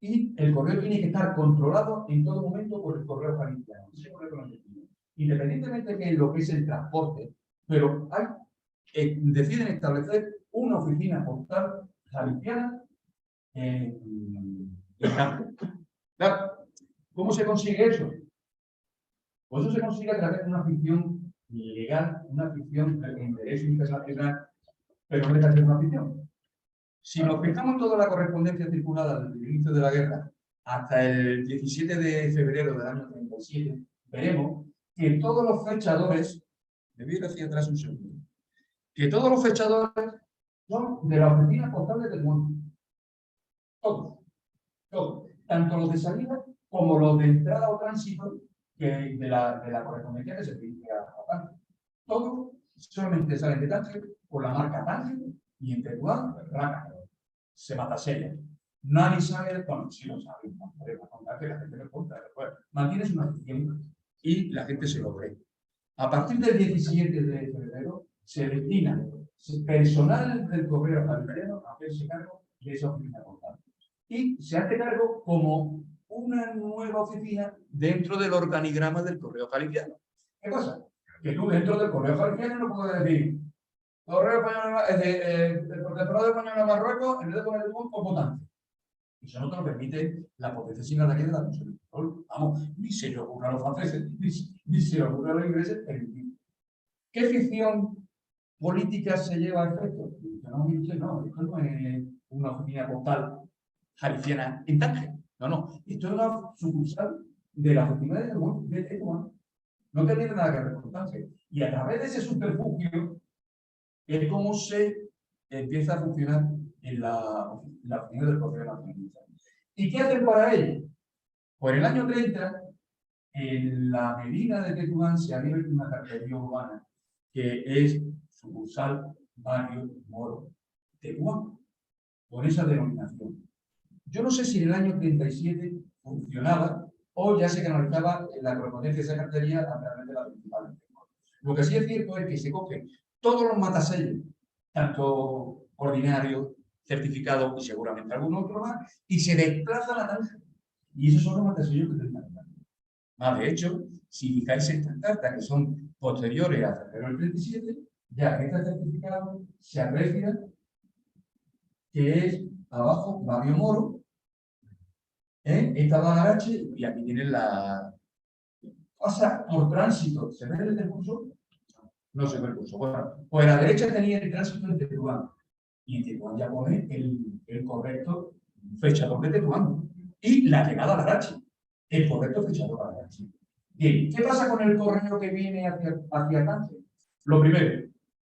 y el correo tiene que estar controlado en todo momento por el correo jalisciano. Independientemente de lo que es el transporte, pero deciden establecer una oficina postal jalisciana Claro, ¿cómo se consigue eso? Pues eso se consigue a través de una ficción legal, una ficción de interés internacional, pero no deja de ser una ficción. Si nos fijamos en toda la correspondencia circulada desde el inicio de la guerra hasta el 17 de febrero del año 37, veremos que todos los fechadores, me voy a ir hacia atrás un segundo, que todos los fechadores son de la oficina postal de Tetuán. Todos. Tanto los de salida como los de entrada o tránsito de la correspondencia que se dirige a Tánger. Todos solamente salen de Tánger con la marca Tánger y en Tetuán, se matasella. Nadie sabe, bueno, si lo sabe, no podemos contar que la gente no cuenta después. Mantienes una ficción y la gente se lo cree. A partir del 17 de febrero se destina personal del correo jalisciano a hacerse cargo de esa oficina postal. Y se hace cargo como una nueva oficina dentro del organigrama del correo jalisciano. ¿Qué pasa? Que tú dentro del correo jalisciano no puedes decir correo español, el protectorado español a Marruecos, en vez de poner el votante. Eso no te lo permite la potencia sindical de aquí de la Comisión de Control. Vamos, ni se le ocurre a los franceses, ni se le ocurre a los ingleses permitir. ¿Qué ficción política se lleva a efecto? No, esto no es una oficina postal jalisciana en Tánger. No. Esto es una sucursal de la oficina de Tetuán. No tiene nada que ver con Tánger. Y a través de ese subterfugio es como se empieza a funcionar en la oficina del Correo Nacional. ¿Y qué hacen para ello? Pues en el año 30, en la medina de Tetuán se abre una cartelería urbana que es sucursal Barrio Moro Tetuán, con esa denominación. Yo no sé si en el año 37 funcionaba o ya se canalizaba la correspondencia de esa cartelería a través de la principal. Lo que sí es cierto es que se cogen todos los matasellos, tanto ordinarios, certificados y seguramente algún otro más, y se desplazan a Tánger. Y esos son los matasellos que tenemos. De hecho, si fijáis en estas cartas que son posteriores a febrero del 37, ya en este certificado se aprecia que es abajo Barrio Moro, esta va a H y aquí tienen la... Pasa por tránsito, ¿se ve el curso? No se ve el curso. Bueno, pues a la derecha tenía el tránsito en Tetuán. Y en Tetuán ya pone el correcto fechador de Tetuán. Y la llegada a la H, el correcto fechador a la H. Bien, ¿qué pasa con el correo que viene hacia Tánger? Lo primero,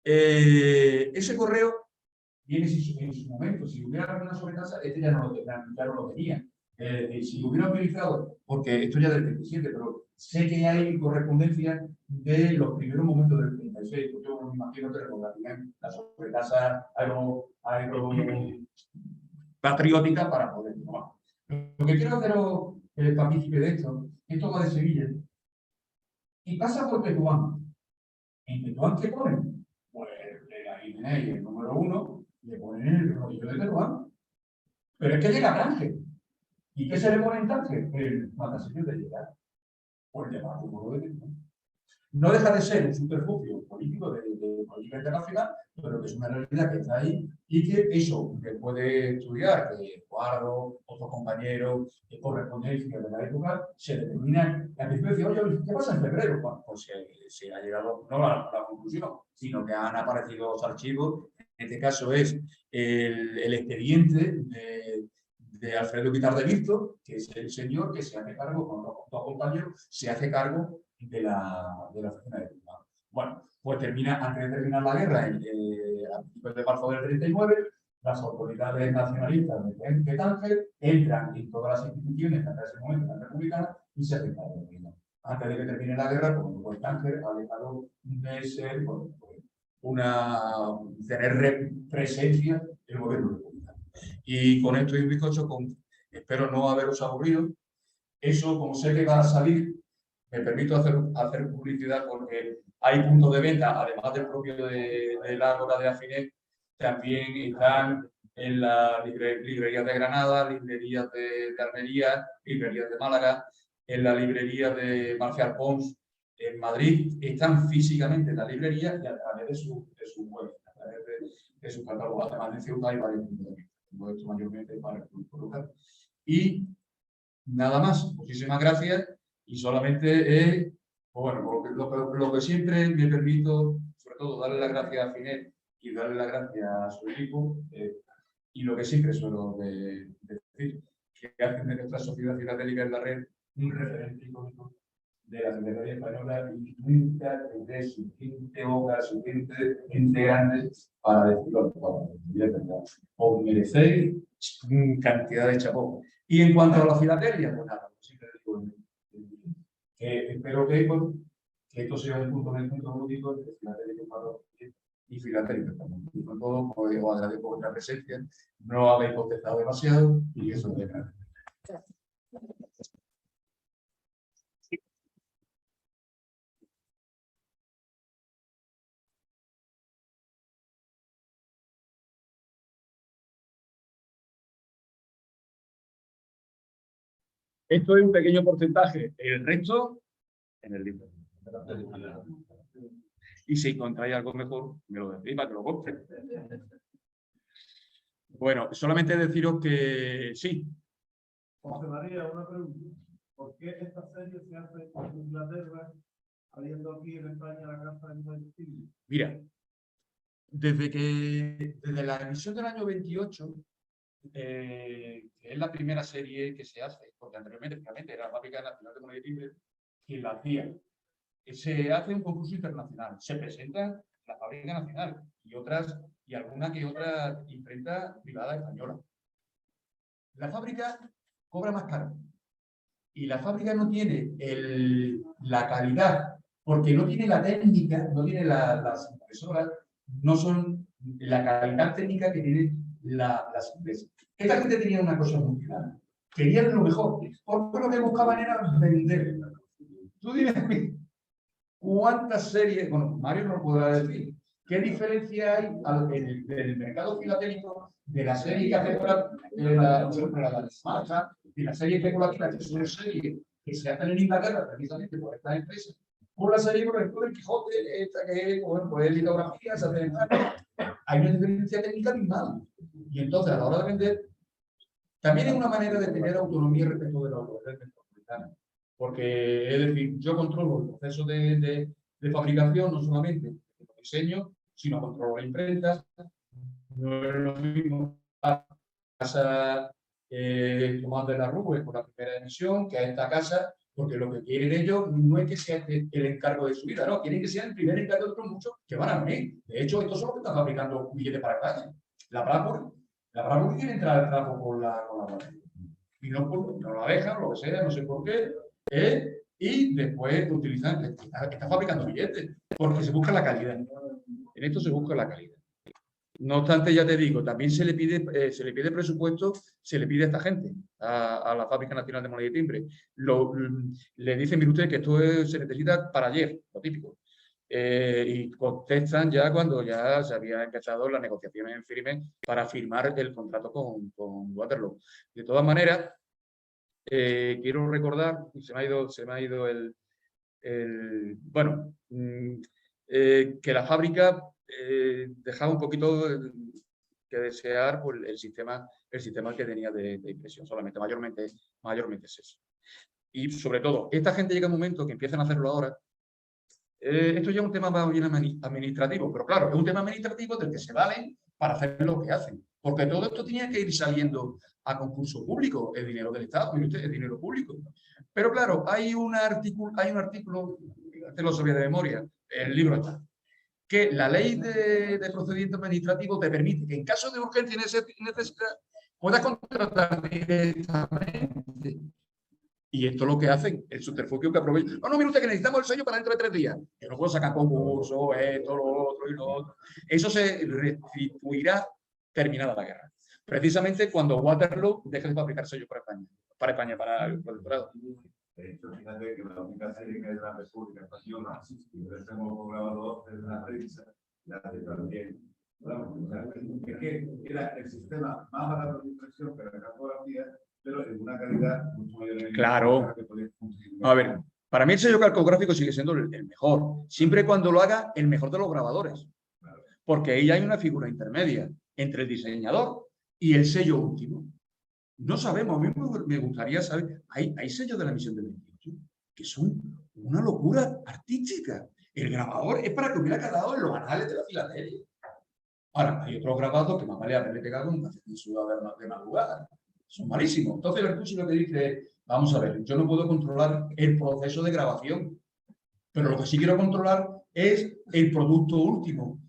ese correo viene en su momento. Si hubiera alguna sobretasa, este ya no lo tenía. Si lo hubiera utilizado, porque esto ya del 37, pero sé que hay correspondencia de los primeros momentos del 36. Yo me imagino que recordarían la sobretasa patriótica para poder tomar. Lo que quiero haceros partícipe de esto va de Sevilla y pasa por Tetuán. ¿En Tetuán qué ponen? Pues ahí tenéis el número 1, le ponen el rodillo de Tetuán, pero es que llega a Tánger. ¿Y qué se le pone en Tánger? El matasello de llegar. Pues el Barrio Moro de Tetuán. No deja de ser un subterfugio político de política internacional, pero que es una realidad que está ahí y que eso que puede estudiar, que Eduardo, otros compañeros, correspondencia de la época, se determina. La principio dice, oye, ¿qué pasa en febrero? Bueno, pues se ha llegado no a la conclusión, sino que han aparecido los archivos. En este caso es el expediente de Alfredo Guitar de Víctor, que es el señor que se hace cargo, con dos compañeros, se hace cargo de la oficina de Tetuán. Bueno, pues antes de terminar la guerra, a principios de marzo del 39, las autoridades nacionalistas de Tánger entran en todas las instituciones hasta ese momento en la republicana y se hacen cargo de ella. Antes de que termine la guerra, pues Tánger ha dejado de ser tener presencia del gobierno republicano. Y con esto y un bizcocho, espero no haberos aburrido. Eso, como sé que va a salir, me permito hacer publicidad porque hay puntos de venta, además del propio de la Ágora de Afinet, también están en las librerías de Granada, librerías de Almería, librerías de Málaga, en la librería de Marcial Pons en Madrid, están físicamente en la librería y a través de su web, a través de su catálogo. Además de Ceuta hay varios puntos de venta. Tengo esto mayormente para el público local. Y nada más, muchísimas gracias. Y solamente, bueno, lo que siempre me permito, sobre todo, darle las gracias a Finet y darle las gracias a su equipo, y lo que siempre suelo decir, que hacen de nuestra sociedad filatélica en la red un referente icónico de la Secretaría Española y nunca tendré suficiente obra, suficiente gente grande para decirlo todo. Os merecéis cantidad de chapó. Y en cuanto a la filatelia, pues nada, siempre digo, espero que esto sea un punto de encuentro único entre filatélico y filatélico. Con todo, os agradezco vuestra presencia, no habéis contestado demasiado y eso es de nada. Esto es un pequeño porcentaje, el resto en el libro. Y si encontráis algo mejor, me lo decís para que lo compre. Bueno, solamente deciros que sí. José María, una pregunta. ¿Por qué esta serie se hace en Inglaterra, habiendo aquí en España la casa de Chile? Mira, desde la emisión del año 28, que es la primera serie que se hace, porque anteriormente era la Fábrica Nacional de Moneda y Timbre quien la hacía. Se hace un concurso internacional, se presenta la Fábrica Nacional y alguna que otra imprenta privada española. La fábrica cobra más caro y la fábrica no tiene la calidad, porque no tiene la técnica, no tiene las impresoras, no son la calidad técnica que tienen las empresas. Esta gente tenía una cosa muy clara, querían lo mejor, porque lo que buscaban era vender. Tú dime cuántas series, bueno, Mario nos podrá decir, ¿qué diferencia hay en el mercado filatélico de la serie que hace la marca y la serie especulativa, que son series que se hacen en Inglaterra precisamente por estas empresas, por la serie, por ejemplo, del Quijote, esta que bueno, pues es litografía, se hace en España? Hay una diferencia técnica abismal. Y entonces, a la hora de vender, también es una manera de tener autonomía respecto de la autoridad metropolitana. Porque, es decir, yo controlo el proceso de fabricación, no solamente el diseño, sino controlo la imprenta. No es lo mismo a casa Tomás de la Rúa por la primera emisión que a esta casa, porque lo que quieren ellos no es que sea el encargo de su vida, no, quieren que sea el primer encargo de otros muchos que van a venir. De hecho, estos son los que están fabricando billetes para España. La Bradbury quiere entrar al trabajo con la Bradbury. Y no la dejan, lo que sea, no sé por qué. Y después utilizan, está fabricando billetes, porque se busca la calidad. En esto se busca la calidad. No obstante, ya te digo, también se le pide presupuesto, se le pide a esta gente, a la Fábrica Nacional de Moneda y Timbre. Le dicen, mire usted, que esto se necesita para ayer, lo típico. Y contestan ya cuando ya se había empezado las negociaciones en firme para firmar el contrato con Waterloo. De todas maneras, quiero recordar, se me ha ido que la fábrica dejaba un poquito que desear por el sistema que tenía de impresión, solamente, mayormente es eso. Y sobre todo, esta gente llega un momento que empiezan a hacerlo ahora. Esto ya es un tema más bien administrativo, pero claro, es un tema administrativo del que se valen para hacer lo que hacen. Porque todo esto tenía que ir saliendo a concurso público, el dinero del Estado, mire usted, el dinero público. Pero claro, hay un artículo, te lo sabía de memoria, el libro está, que la ley de procedimiento administrativo te permite que en caso de urgencia y necesidad puedas contratar directamente. Y esto es lo que hacen, el subterfugio que aprovechan. No, mire usted que necesitamos el sello para dentro de 3 días. Yo no puedo sacar concurso, esto, lo otro y lo otro. Eso se restituirá terminada la guerra. Precisamente cuando Waterloo deje de fabricar sellos para el protectorado. De hecho, fíjate que la única serie que es la República Española, y por eso hemos grabado es la prensa, la de también. Bueno, o sea, es que era el sistema más barato de impresión que la cartografía, pero en una calidad mucho mayor. Claro. A ver, para mí el sello calcográfico sigue siendo el mejor, siempre y cuando lo haga el mejor de los grabadores. Porque ahí hay una figura intermedia entre el diseñador y el sello último. No sabemos, a mí me gustaría saber, hay sellos de la emisión del 28 que son una locura artística. El grabador es para que hubiera quedado en los anales de la filatelia. Ahora, hay otros grabados que más vale haberle pegado un café en sudor de madrugada. Son malísimos. Entonces el recurso lo que dice es, vamos a ver, yo no puedo controlar el proceso de grabación, pero lo que sí quiero controlar es el producto último.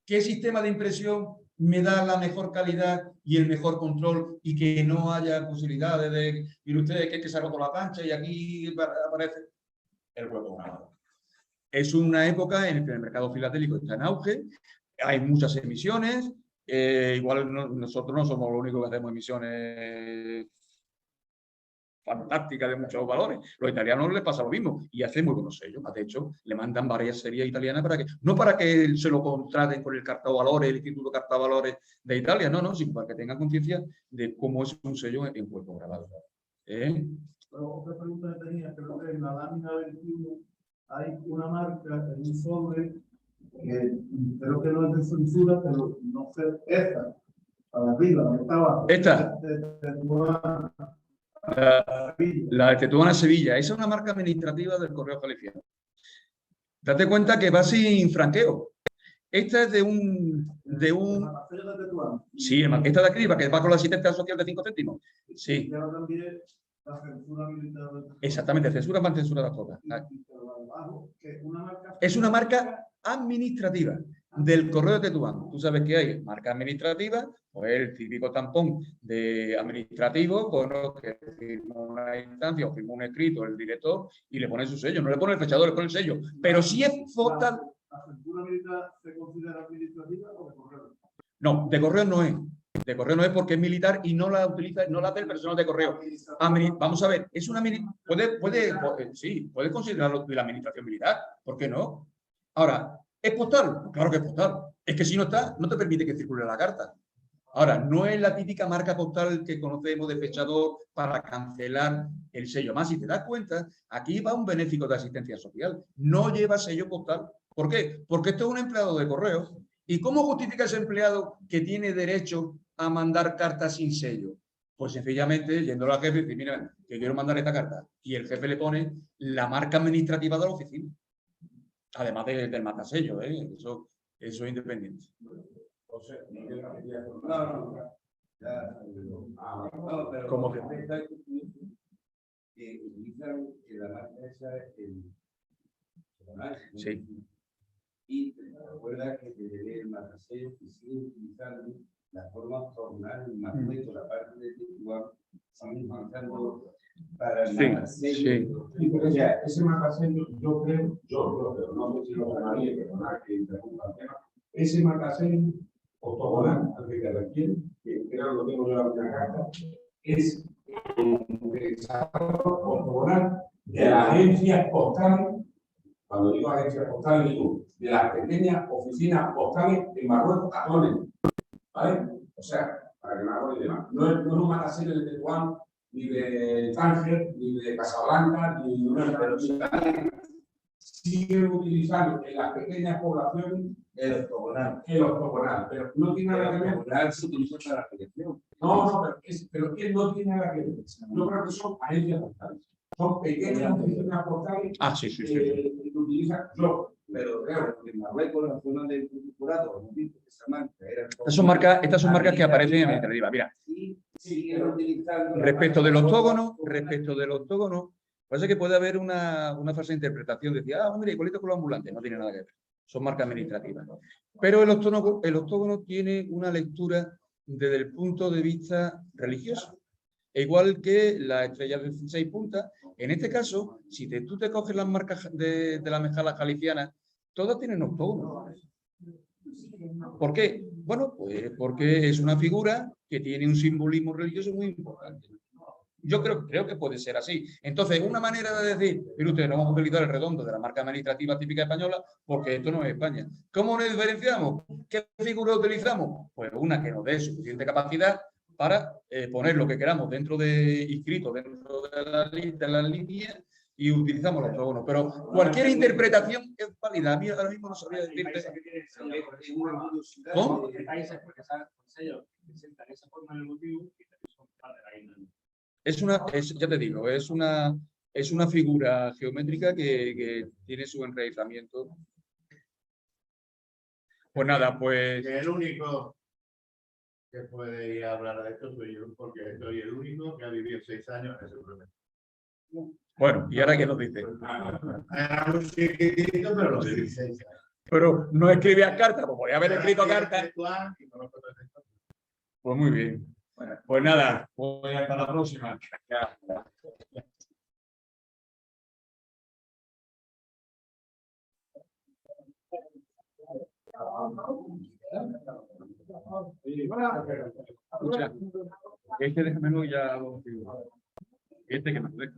¿Qué sistema de impresión me da la mejor calidad y el mejor control y que no haya posibilidades de, mire ustedes, que se ha roto la plancha y aquí aparece el huevo grabado? Es una época en la que el mercado filatélico está en auge, hay muchas emisiones, igual nosotros no somos los únicos que hacemos emisiones fantásticas de muchos valores. Los italianos les pasa lo mismo y hacen muy buenos sellos. De hecho, le mandan varias series italianas no para que se lo contraten con el Cartavalores, el Instituto Cartavalores de Italia, no, sino para que tengan conciencia de cómo es un sello en cuerpo grabado. Pero otra pregunta que tenía, creo que en la lámina 21 hay una marca en un sobre que creo que no es de censura, pero no sé, esta, a la arriba, donde estaba. Esta. La de Tetuán Sevilla. Esa es una marca administrativa del Correo Galiciano. Date cuenta que va sin franqueo. Esta es de un... Sí, esta de aquí, que va con la asistencia social de 5 céntimos. Sí. Exactamente, censura más censura de todas. Es una marca administrativa del Correo de Tetuán. Tú sabes que hay marca administrativa, o el típico tampón de administrativo, bueno, que firma una instancia o firma un escrito el director y le pone su sello. No le pone el fechador, le pone el sello. Pero si es postal... ¿La censura militar se considera administrativa o de correo? No, de correo no es. De correo no es porque es militar y no la utiliza, no la hace el personal de correo. Vamos a ver, es una puede considerarlo de la administración militar, ¿por qué no? Ahora, ¿es postal? Claro que es postal. Es que si no está, no te permite que circule la carta. Ahora, no es la típica marca postal que conocemos de fechador para cancelar el sello. Más, si te das cuenta, aquí va un benéfico de asistencia social. No lleva sello postal. ¿Por qué? Porque esto es un empleado de correo. ¿Y cómo justifica ese empleado que tiene derecho a mandar cartas sin sello? Pues sencillamente yendo al jefe y decir, mira, que quiero mandar esta carta. Y el jefe le pone la marca administrativa de la oficina. Además del matasello, ¿eh? Eso es independiente. ¿Cómo que? La marca esa es el... Sí. Y recuerda que te debe el matasello que sigue utilizando la forma octogonal, el magneto, la parte de Tetuán, siguen utilizando para el matasello. Sí, pero ese matasello, yo creo, pero no sé si lo llamaría, pero nada que interrumpa el tema. Ese matasello octogonal al que te refiere, que creo que lo tengo yo en la carta, es el octogonal de la agencia postal. Cuando digo agencias postales, digo de las pequeñas oficinas postales en Marruecos, Catones, ¿vale? O sea, para que me haga una idea, no es un matasello de Tetuán, ni de Tánger, ni de Casablanca, ni de una pero siguen utilizando en las pequeñas poblaciones el octogonal, pero no tiene nada que ver. El octogonal se utiliza para la afiliación. No, pero que no tiene nada que ver. Yo creo que son agencias postales. Son pequeñas oficinas postales que utilizan yo, pero creo que en Marruecos, la zona del protectorado, estas son marcas que aparecen en administrativa. Mira, respecto del octógono, parece que puede haber una falsa interpretación. Decía, mira, igualito con los ambulantes, no tiene nada que ver. Son marcas administrativas. Pero el octógono tiene una lectura desde el punto de vista religioso. Igual que la estrella de 16 puntas. En este caso, si tú te coges las marcas de las mejalas galicianas, todas tienen octógono. ¿Por qué? Bueno, pues porque es una figura que tiene un simbolismo religioso muy importante. Yo creo que puede ser así. Entonces, una manera de decir, mire usted, no vamos a utilizar el redondo de la marca administrativa típica española porque esto no es España. ¿Cómo nos diferenciamos? ¿Qué figura utilizamos? Pues una que nos dé suficiente capacidad para poner lo que queramos dentro de inscrito, dentro de la línea y utilizamos los octógonos. Pero cualquier interpretación es válida. A mí ahora mismo no sabría decirte. ¿Cómo? Ya te digo, es una figura geométrica que tiene su enraizamiento. Pues nada, pues... El único que puede ir a hablar de esto soy yo, porque soy el único que ha vivido 6 años en ese problema. Bueno, ¿y ahora qué nos dice? Era muy chiquitito, pero lo viví 6 años. Pero no escribías cartas, pues podía haber escrito cartas. Pues muy bien. Bueno, pues nada, pues hasta la próxima. Este déjamelo ya. Este que me deja.